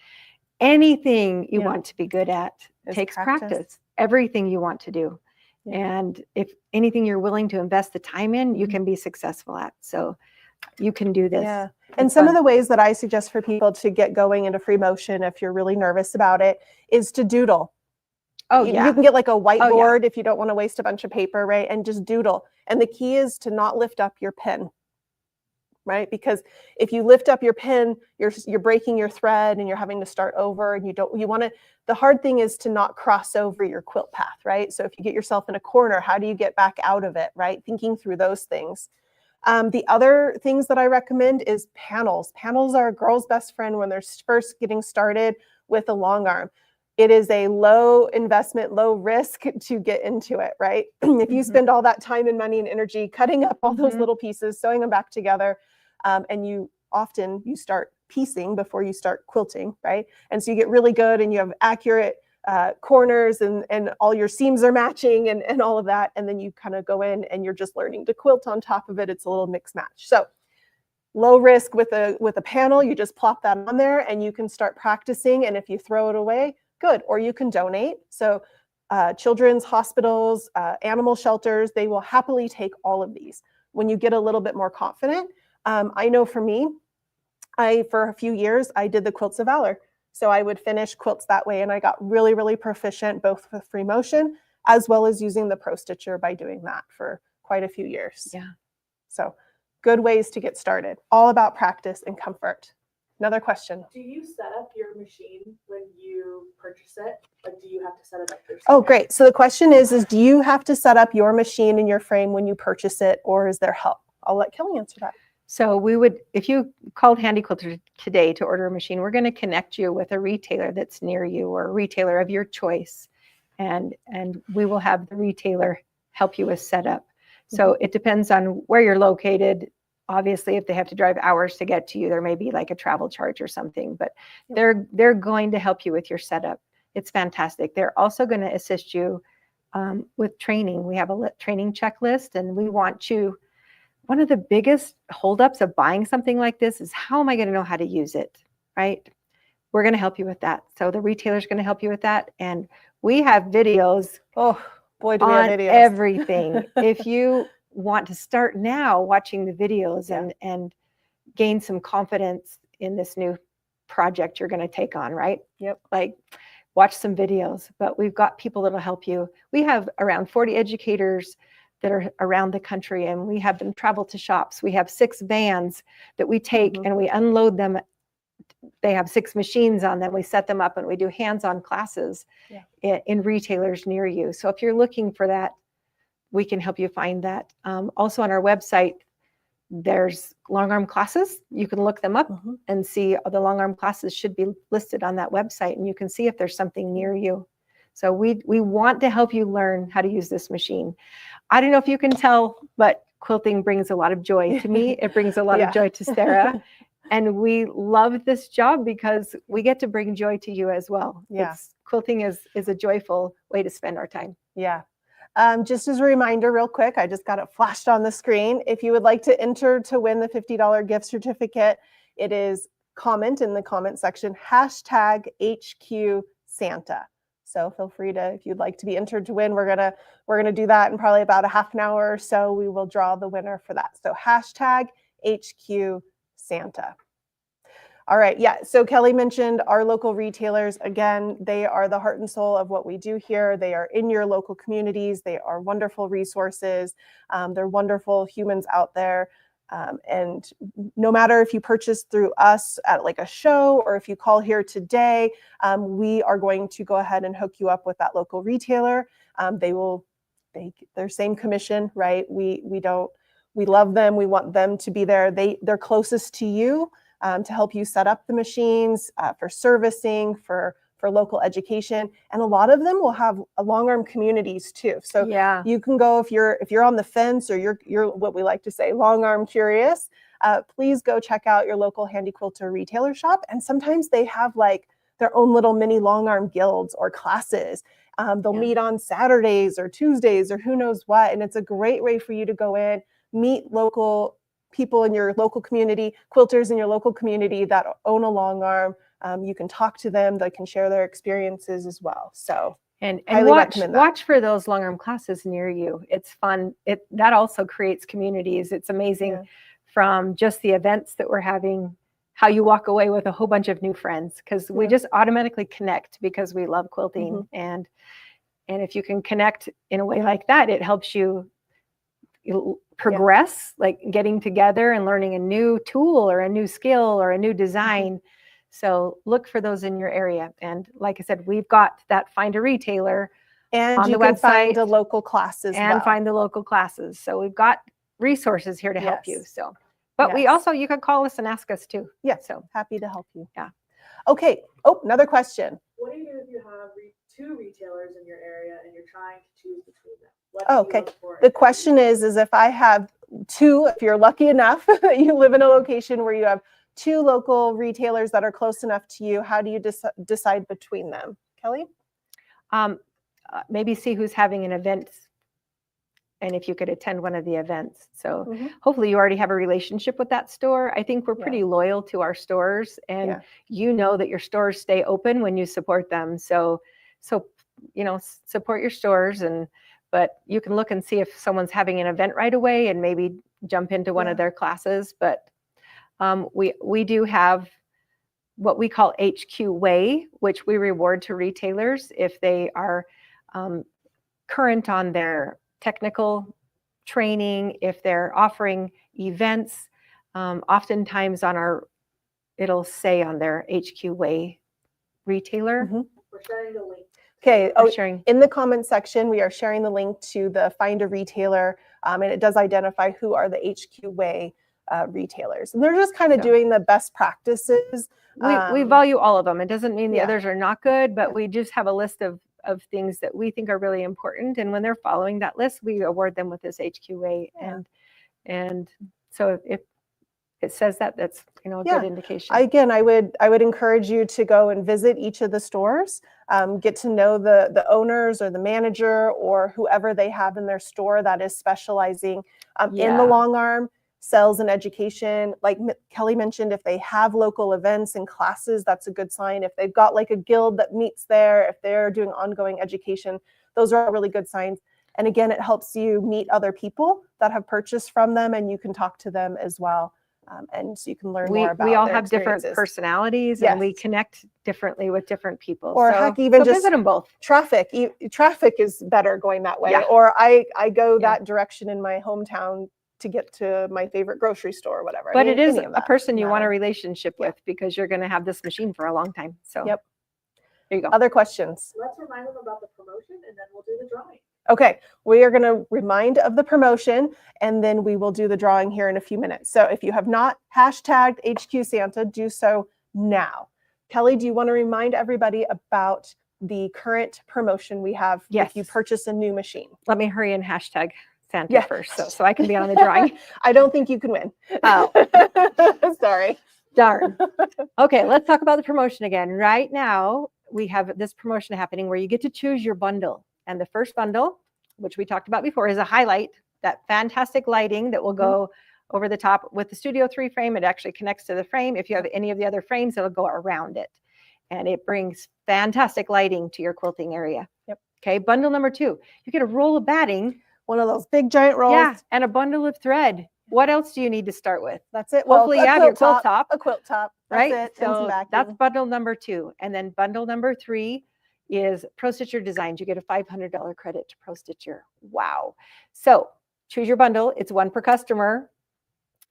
anything you want to be good at takes practice. Everything you want to do. And if anything you're willing to invest the time in, you can be successful at. So you can do this. Yeah. And It's some fun. of the ways that I suggest for people to get going into free motion, if you're really nervous about it, is to doodle. Oh, You yeah. can get like a Oh, whiteboard if you don't want to waste a bunch of paper, right? And just doodle. And the key is to not lift up your pen, right? Because if you lift up your pen, you're breaking your thread and you're having to start over, and you want to, the hard thing is to not cross over your quilt path, right? So if you get yourself in a corner, how do you get back out of it, right? Thinking through those things. The other things that I recommend is panels. Panels are a girl's best friend when they're first getting started with a long arm. It is a low investment, low risk to get into it, right? If you spend all that time and money and energy cutting up all those little pieces, sewing them back together, and you start piecing before you start quilting, right? And so you get really good and you have accurate corners and all your seams are matching and all of that. And then you kind of go in and you're just learning to quilt on top of it. It's a little mix match. So low risk with a panel, you just plop that on there and you can start practicing. And if you throw it away, good. Or you can donate. So children's hospitals, animal shelters, they will happily take all of these. When you get a little bit more confident, I know for me, for a few years, I did the Quilts of Valor. So I would finish quilts that way, and I got really, really proficient both with free motion as well as using the Pro Stitcher by doing that for quite a few years. Yeah. So good ways to get started. All about practice and comfort. Another question. Do you set up your machine when you purchase it? Like, do you have to set it up yourself? Oh, great. So the question is do you have to set up your machine and your frame when you purchase it, or is there help? I'll let Kelly answer that. So we would, if you called Handy Quilter today to order a machine, we're going to connect you with a retailer that's near you or a retailer of your choice. And we will have the retailer help you with setup. So it depends on where you're located. Obviously, if they have to drive hours to get to you, there may be like a travel charge or something, but they're going to help you with your setup. It's fantastic. They're also going to assist you with training. We have a training checklist, and we want you. One of the biggest holdups of buying something like this is, how am I going to know how to use it, right? We're going to help you with that. So the retailer's going to help you with that. And we have videos Oh, boy, do we have on videos. everything. If you want to start now watching the videos and gain some confidence in this new project you're going to take on, right? Yep. Like, watch some videos, but we've got people that'll help you. We have around 40 educators that are around the country, and we have them travel to shops. We have 6 vans that we take and we unload them. They have 6 machines on them. We set them up and we do hands-on classes in retailers near you. So if you're looking for that, we can help you find that. Also on our website, there's long arm classes. You can look them up and see the long arm classes should be listed on that website, and you can see if there's something near you. So we want to help you learn how to use this machine. I don't know if you can tell, but quilting brings a lot of joy to me. It brings a lot of joy to Sarah. And we love this job because we get to bring joy to you as well. Yeah. Quilting is a joyful way to spend our time. Yeah. Just as a reminder, real quick, I just got it flashed on the screen. If you would like to enter to win the $50 gift certificate, it is comment in the comment section, #HQ Santa. So feel free to, if you'd like to be entered to win, we're gonna do that in probably about a half an hour or so. We will draw the winner for that. So #HQ Santa. All right, yeah, so Kelly mentioned our local retailers. Again, they are the heart and soul of what we do here. They are in your local communities. They are wonderful resources. They're wonderful humans out there. And no matter if you purchase through us at like a show or if you call here today, we are going to go ahead and hook you up with that local retailer. Their same commission, right? We love them. We want them to be there. They're closest to you. To help you set up the machines, for servicing, for local education. And a lot of them will have long arm communities too. So you can go, if you're on the fence or you're what we like to say, long arm curious, please go check out your local Handy Quilter retailer shop. And sometimes they have like their own little mini long arm guilds or classes. They'll meet on Saturdays or Tuesdays or who knows what. And it's a great way for you to go in, meet local people in your local community, quilters in your local community that own a long arm. You can talk to them. They can share their experiences as well. So and recommend that. Watch for those long arm classes near you. It's fun. That also creates communities. It's amazing. from just the events that we're having, how you walk away with a whole bunch of new friends, because we just automatically connect because we love quilting. And if you can connect in a way like that, it helps you progress, like getting together and learning a new tool or a new skill or a new design. So look for those in your area. And like I said, we've got that Find a Retailer And on you the can website find a local class as and well. find the local classes. So we've got resources here to help you. Yes. So, but we Yes. also, you could call us and ask us too. Yeah, So happy to help you. Yeah. Okay. Oh, another question. What do you do if you have two retailers in your area and you're trying to choose between them? What Oh, do you okay. look for The in question is if I have two, if you're lucky enough that you live in a location where you have two local retailers that are close enough to you, how do you decide between them? Kelly? Maybe see who's having an event and if you could attend one of the events. So hopefully you already have a relationship with that store. I think we're pretty loyal to our stores, and you know that your stores stay open when you support them. So you know, support your stores, but you can look and see if someone's having an event right away and maybe jump into one of their classes. But we do have what we call HQ Way, which we reward to retailers if they are current on their technical training, if they're offering events. Oftentimes it'll say on their HQ Way retailer. We're sharing the link. Okay. Sharing. In the comment section, we are sharing the link to the Find a Retailer, and it does identify who are the HQ Way retailers. And they're just kind of doing the best practices. We value all of them. It doesn't mean the others are not good, but Yeah. we just have a list of things that we think are really important. And when they're following that list, we award them with this HQ Way. And so if it says that, that's, you know, a good indication. Again, I would encourage you to go and visit each of the stores, get to know the owners or the manager or whoever they have in their store that is specializing in the long arm, sales and education. Like Kelly mentioned, if they have local events and classes, that's a good sign. If they've got like a guild that meets there, if they're doing ongoing education, those are all really good signs. And again, it helps you meet other people that have purchased from them, and you can talk to them as well. And so you can learn more about we all their have different experiences. personalities, and we connect differently with different people. Or heck, even just visit them both. Traffic is better going that way. Yeah. Or I go that direction in my hometown to get to my favorite grocery store or whatever. But it is a person you want a relationship with, because you're going to have this machine for a long time. So there you go. Other questions? Let's remind them about the promotion, and then we'll do the drawing. Okay, we are going to remind of the promotion, and then we will do the drawing here in a few minutes. So if you have not hashtagged HQ Santa, do so now. Kelly, do you want to remind everybody about the current promotion we have if you purchase a new machine? Let me hurry and hashtag Santa first, so I can be on the drawing. I don't think you can win. Oh, sorry. Darn. Okay, let's talk about the promotion again. Right now, we have this promotion happening where you get to choose your bundle. And the first bundle, which we talked about before, is a highlight, that fantastic lighting that will go over the top. With the Studio 3 frame, it actually connects to the frame. If you have any of the other frames, it'll go around it. And it brings fantastic lighting to your quilting area. Okay, bundle number 2, you get a roll of batting. One of those big giant rolls. Yeah, and a bundle of thread. What else do you need to start with? That's it. Hopefully you have your quilt top. A quilt top. That's right? it. So that's bundle number 2. And then bundle number 3 is Pro Stitcher Designs. You get a $500 credit to Pro Stitcher. Wow. So choose your bundle. It's one per customer.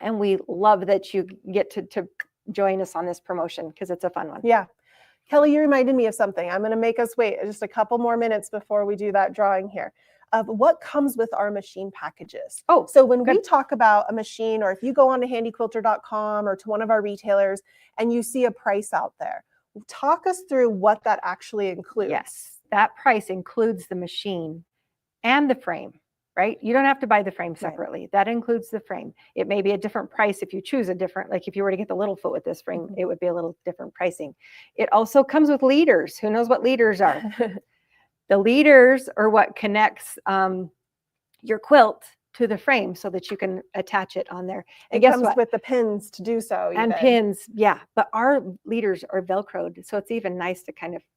And we love that you get to join us on this promotion, because it's a fun one. Yeah. Kelly, you reminded me of something. I'm going to make us wait just a couple more minutes before we do that drawing here, of what comes with our machine packages. Oh, so when we talk about a machine, or if you go on to handyquilter.com or to one of our retailers and you see a price out there, talk us through what that actually includes. Yes, that price includes the machine and the frame, right? You don't have to buy the frame separately. That includes the frame. It may be a different price if you choose a different, like if you were to get the little foot with this frame, it would be a little different pricing. It also comes with leaders. Who knows what leaders are? The leaders are what connects your quilt to the frame so that you can attach it on there. And it comes with the pins to do so. And pins, but our leaders are Velcroed, so it's even nice to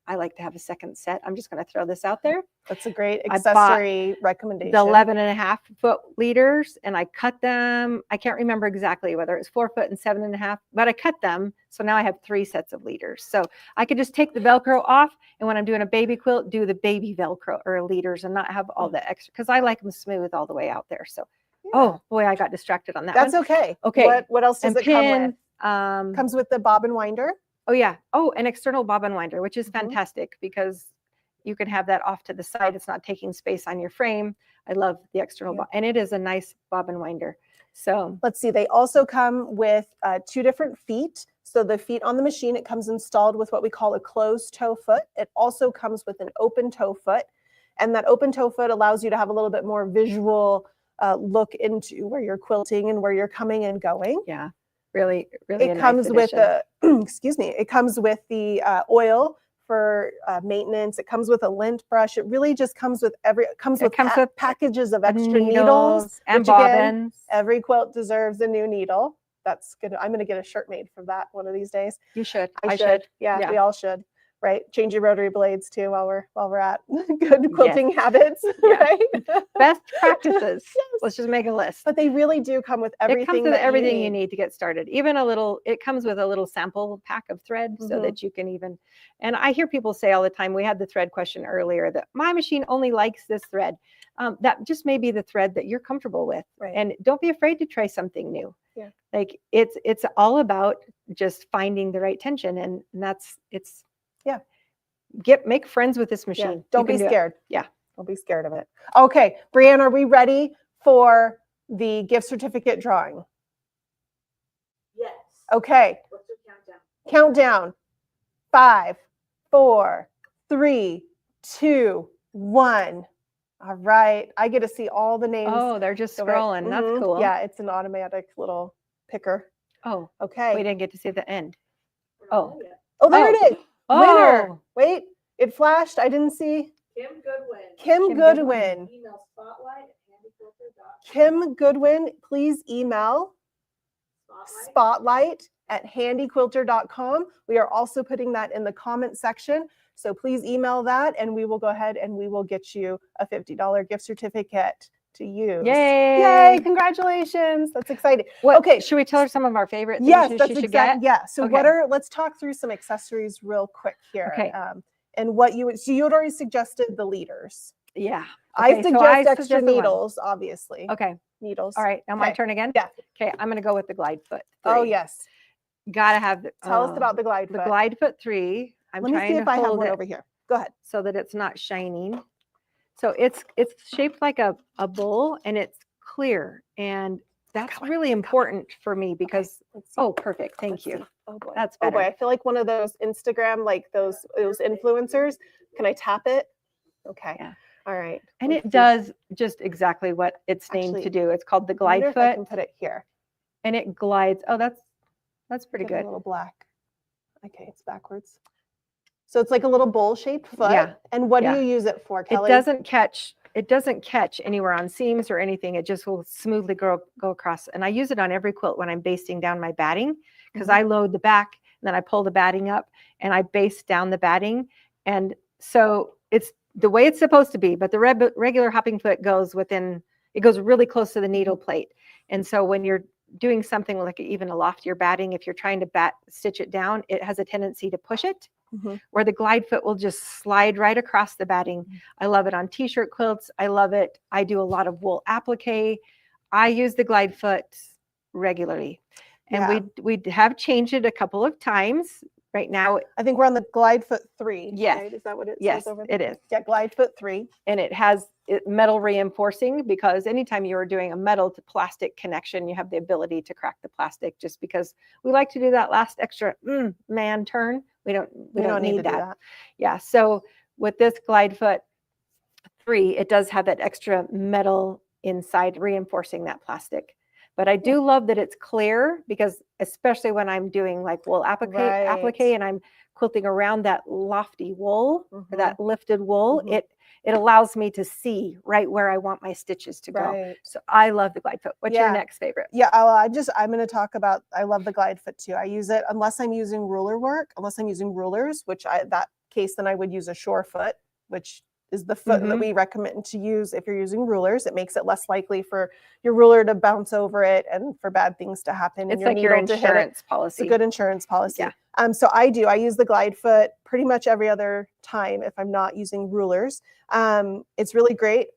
I like to have a second set. I'm just going to throw this out there. That's a great I bought accessory recommendation. the 11.5-foot leaders, and I cut them. I can't remember exactly whether it's 4 foot and 7.5, but I cut them. So now I have 3 sets of leaders. So I could just take the Velcro off, and when I'm doing a baby quilt, do the baby Velcro or leaders and not have all the extra, because I like them smooth all the way out there. So, oh boy, I got distracted on that That's one. okay. Okay. What else does And it come with? pins, Comes with the bobbin winder. oh yeah. Oh, an external bobbin winder, which is fantastic because you can have that off to the side. It's not taking space on your frame. I love the external, and it is a nice bobbin winder. So let's see. They also come with 2 different feet. So the feet on the machine, it comes installed with what we call a closed toe foot. It also comes with an open toe foot. And that open toe foot allows you to have a little bit more visual look into where you're quilting and where you're coming and going. Yeah, really, really. It comes with excuse me, it comes with the oil for maintenance. It comes with a lint brush. It really just comes with packages of extra needles and bobbins. Again, every quilt deserves a new needle. That's good. I'm going to get a shirt made from that one of these days. You should. I should. Yeah, we all should. Right. Change your rotary blades too while we're at good quilting habits. Right. Best practices. Let's just make a list. But they really do come with everything. It comes with everything you need to get started. Even it comes with a little sample pack of thread so that you can even, and I hear people say all the time, we had the thread question earlier, that my machine only likes this thread. That just may be the thread that you're comfortable with. Right. And don't be afraid to try something new. Yeah. Like it's all about just finding the right tension, and it's make friends with this machine. Yeah. Don't be scared. Yeah. Don't be scared of it. Okay, Brianne, are we ready for the gift certificate drawing? Yes. Okay. What's your countdown? Countdown. 5, 4, 3, 2, 1. All right. I get to see all the names. Oh, they're just scrolling. That's cool. Yeah, it's an automatic little picker. Oh, okay. We didn't get to see the end. Oh, there it is. Oh. Winner. Wait, it flashed. I didn't see. Kim Goodwin. Kim Goodwin. Email spotlight@handyquilter.com. Kim Goodwin, please email spotlight@handyquilter.com. We are also putting that in the comment section. So please email that, and we will go ahead and we will get you a $50 gift certificate to use. Yay! Yay! Congratulations! That's exciting. Okay, should we tell her some of our favorite things she should get? Yeah. So okay. Let's talk through some accessories real quick here. Okay. And what you had already suggested the leaders. Yeah. Okay, I suggest extra needles, obviously. Okay. Needles. All right. Now my turn again? Yeah. Okay. I'm going to go with the glide foot 3. Oh, yes. Gotta have. Tell us about the glide foot. The glide foot 3. Let me see if I have one over here. Go ahead. So that it's not shining. So it's shaped like a bowl, and it's clear. And that's really important for me because, perfect. Thank you. Oh boy. That's better. Oh boy. I feel like one of those Instagram, like those influencers. Can I tap it? Okay. Yeah. All right. And it does just exactly what it's named to do. It's called the glide foot. I can put it here. And it glides. Oh, that's pretty good. A little black. Okay, it's backwards. So it's like a little bowl-shaped foot. Yeah. And what do you use it for, Kelly? It doesn't catch anywhere on seams or anything. It just will smoothly go across. And I use it on every quilt when I'm basting down my batting, because I load the back and then I pull the batting up and I baste down the batting. And so it's the way it's supposed to be, but the regular hopping foot goes really close to the needle plate. And so when you're doing something like even a loftier batting, if you're trying to stitch it down, it has a tendency to push it. Where the glide foot will just slide right across the batting. I love it on t-shirt quilts. I love it. I do a lot of wool applique. I use the glide foot regularly. And we have changed it a couple of times. Right now, I think we're on the glide foot 3. Yes. Right? Is that what it says over there? It is. Yeah, glide foot 3. And it has metal reinforcing, because anytime you are doing a metal to plastic connection, you have the ability to crack the plastic, just because we like to do that last extra man turn. We don't need that. Yeah. So with this glide foot 3, it does have that extra metal inside reinforcing that plastic. But I do love that it's clear, because especially when I'm doing like wool applique and I'm quilting around that lofty wool, or that lifted wool, it allows me to see right where I want my stitches to go. So I love the glide foot. What's your next favorite? Yeah, I'm going to talk about, I love the glide foot too. I use it unless I'm using ruler work, unless I'm using rulers, which that case, then I would use a shore foot, which is the foot that we recommend to use if you're using rulers. It makes it less likely for your ruler to bounce over it and for bad things to happen. And It's your like your needle to hit it. insurance It's policy. a good insurance policy. Yeah. So I use the glide foot pretty much every other time if I'm not using rulers. It's really great.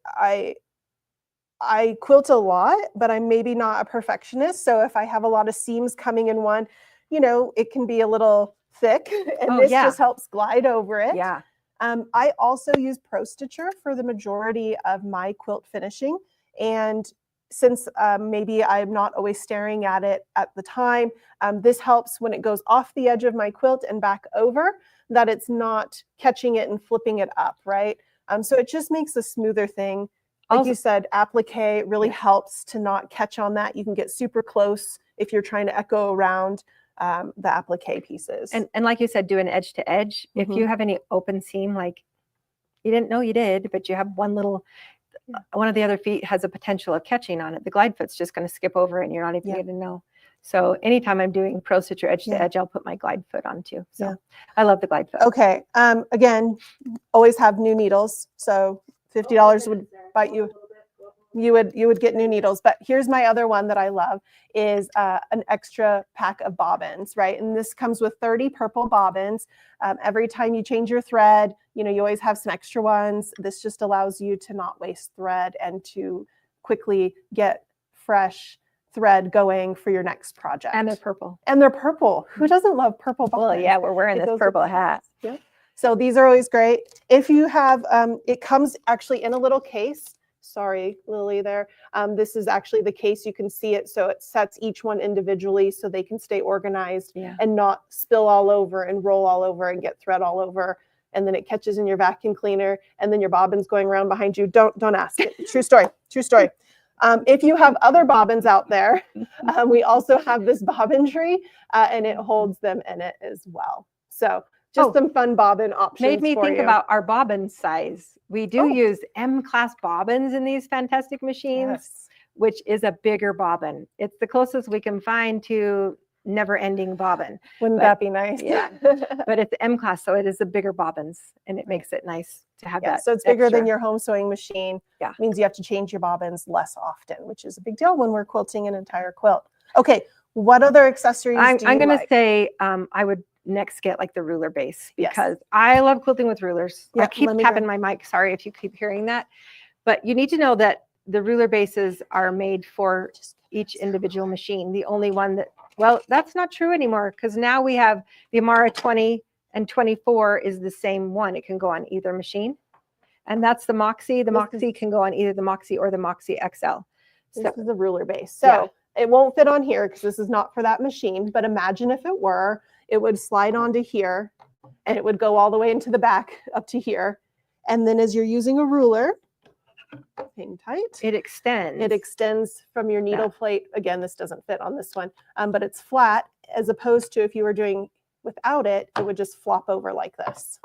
I quilt a lot, but I'm maybe not a perfectionist. So if I have a lot of seams coming in one, it can be a little thick, and this just helps glide over it. Yeah. I also use Pro Stitcher for the majority of my quilt finishing. And since maybe I'm not always staring at it at the time, this helps when it goes off the edge of my quilt and back over, that it's not catching it and flipping it up, right? So it just makes a smoother thing. Like you said, applique really helps to not catch on that. You can get super close if you're trying to echo around the applique pieces. And like you said, do an edge to edge. If you have any open seam, like you didn't know you did, but you have one of the other feet has a potential of catching on it, the glide foot's just going to skip over it and you're not even going to know. So anytime I'm doing Pro Stitcher edge to edge, I'll put my glide foot on too. So I love the glide foot. Okay. Again, always have new needles. So $50 would bite you. You would get new needles. But here's my other one that I love is an extra pack of bobbins, right? And this comes with 30 purple bobbins. Every time you change your thread, you always have some extra ones. This just allows you to not waste thread and to quickly get fresh thread going for your next project. And they're purple. Who doesn't love purple bobbins? Well, yeah, we're wearing this purple hat. Yeah. So these are always great. If you have, it comes actually in a little case. Sorry, Lily there. This is actually the case. You can see it. So it sets each one individually so they can stay organized and not spill all over and roll all over and get thread all over. And then it catches in your vacuum cleaner and then your bobbin's going around behind you. Don't ask it. True story. True story. If you have other bobbins out there, we also have this bobbin tree and it holds them in it as well. So just some fun bobbin options. Made me think about our bobbin size. We do use M-class bobbins in these fantastic machines, which is a bigger bobbin. It's the closest we can find to never-ending bobbin. Wouldn't that be nice? Yeah, but it's M-class, so it is the bigger bobbins, and it makes it nice to have that. So it's bigger than your home sewing machine. Yeah, means you have to change your bobbins less often, which is a big deal when we're quilting an entire quilt. Okay, what other accessories do you I'm going to like? say I would next get like the ruler base because I love quilting with rulers. I keep tapping my mic. Sorry if you keep hearing that, but you need to know that the ruler bases are made for each individual machine. The only one that, well, that's not true anymore because now we have the Amara 20 and 24 is the same one. It can go on either machine. And that's the Moxie. The Moxie can go on either the Moxie or the Moxie XL. This is the ruler base. So it won't fit on here because this is not for that machine. But imagine if it were, it would slide onto here and it would go all the way into the back up to here. And then as you're using a ruler, hang tight. It extends. It extends from your needle plate. Again, this doesn't fit on this one, but it's flat as opposed to if you were doing without it, it would just flop over like this.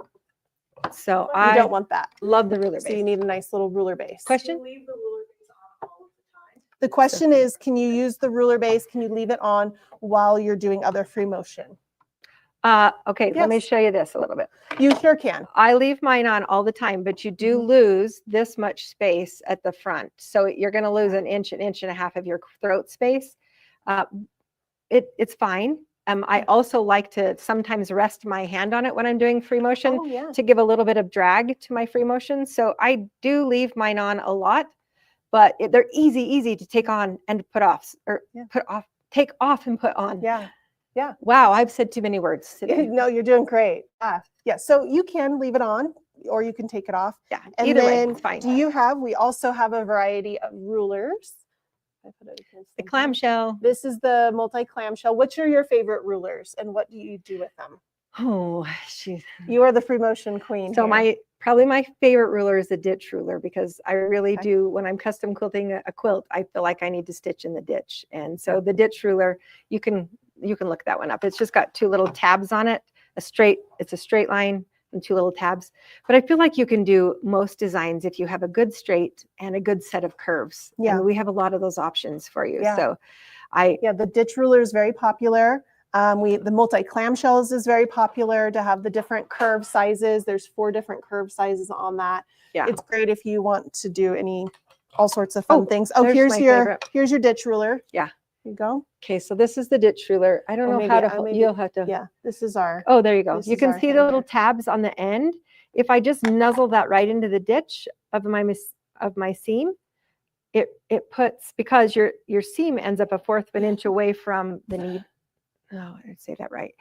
So you don't want that. Love the ruler base. So you need a nice little ruler base. Question? Do you leave the ruler base on all of the time? The question is, can you use the ruler base? Can you leave it on while you're doing other free motion? Okay, let me show you this a little bit. You sure can. I leave mine on all the time, but you do lose this much space at the front. So you're going to lose an inch and a half of your throat space. It's fine. I also like to sometimes rest my hand on it when I'm doing free motion to give a little bit of drag to my free motion. So I do leave mine on a lot, but they're easy to take on and put off, or put off, take off and put on. Yeah. Wow, I've said too many words today. No, you're doing great. Yeah. So you can leave it on or you can take it off. Yeah. And either then way, it's fine. we also have a variety of rulers. The clamshell. This is the multi-clamshell. Which are your favorite rulers and what do you do with them? Oh, she's. You are the free motion queen. So here. probably my favorite ruler is the ditch ruler because I really do, when I'm custom quilting a quilt, I feel like I need to stitch in the ditch. And so the ditch ruler, you can look that one up. It's just got two little tabs on it, it's a straight line and two little tabs. But I feel like you can do most designs if you have a good straight and a good set of curves. Yeah. And we have a lot of those options for you. Yeah. So the ditch ruler is very popular. The multi clamshells is very popular to have the different curve sizes. There's 4 different curve sizes on that. Yeah. It's great if you want to do all sorts of fun things. Oh, there's here's my your favorite. here's your ditch ruler. Yeah. Here you go. Okay, so this is the ditch ruler. I don't know how to, maybe, you'll have to. Yeah, this is our. Oh, there you go. This You is can our see the hand little here. tabs on the end. If I just nuzzle that right into the ditch of my seam, it puts, because your seam ends up 1/4 of an inch away from the needle. No, I didn't say that right.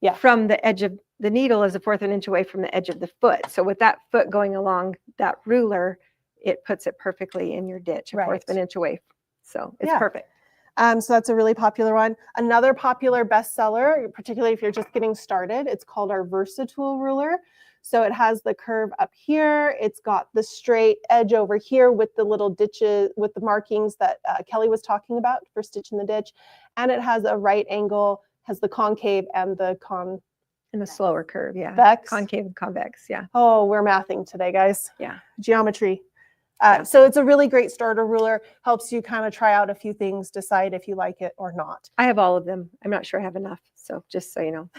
Yeah. From the edge of the needle is 1/4 of an inch away from the edge of the foot. So with that foot going along that ruler, it puts it perfectly in your ditch, 1/4 of an inch away. So it's Yeah. perfect. So that's a really popular one. Another popular bestseller, particularly if you're just getting started, it's called our Versatool ruler. So it has the curve up here. It's got the straight edge over here with the little ditches, with the markings that Kelly was talking about for stitching the ditch. And it has a right angle, has the concave and the And a slower curve, yeah. convex. Concave and convex, yeah. Oh, we're mathing today, guys. Yeah. Geometry. Yeah. So it's a really great starter ruler, helps you kind of try out a few things, decide if you like it or not. I have all of them. I'm not sure I have enough. So just so you know.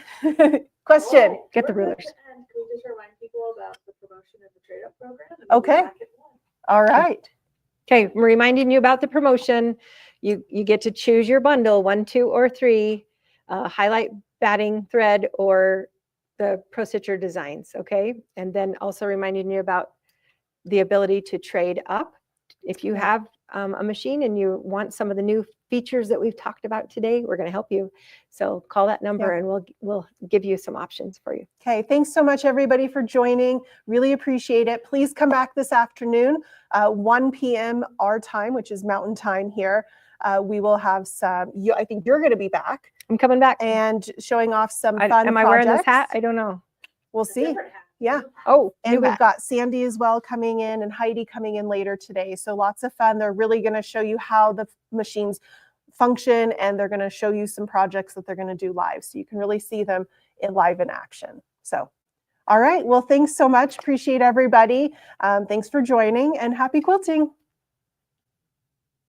Question. Oh, Get the real rulers. quick, and can we just remind people about the promotion of the trade-up program? And Okay. back at one? All right. Okay, I'm reminding you about the promotion. You get to choose your bundle, 1, 2, or 3, highlight batting thread or the Pro Stitcher designs, okay? And then also reminding you about the ability to trade up. If you have a machine and you want some of the new features that we've talked about today, we're going to help you. So call that number and we'll give you some options for you. Okay, thanks so much everybody for joining. Really appreciate it. Please come back this afternoon, 1 p.m. our time, which is Mountain Time here. We will have some, I think you're going to be back. I'm coming back. And showing off some fun Am I wearing this hat? projects. I don't know. We'll see. Different hat. Yeah. Oh, And new we've hat. got Sandy as well coming in and Heidi coming in later today. So lots of fun. They're really going to show you how the machines function, and they're going to show you some projects that they're going to do live. So you can really see them live in action. So, all right. Well, thanks so much. Appreciate everybody. Thanks for joining, and happy quilting.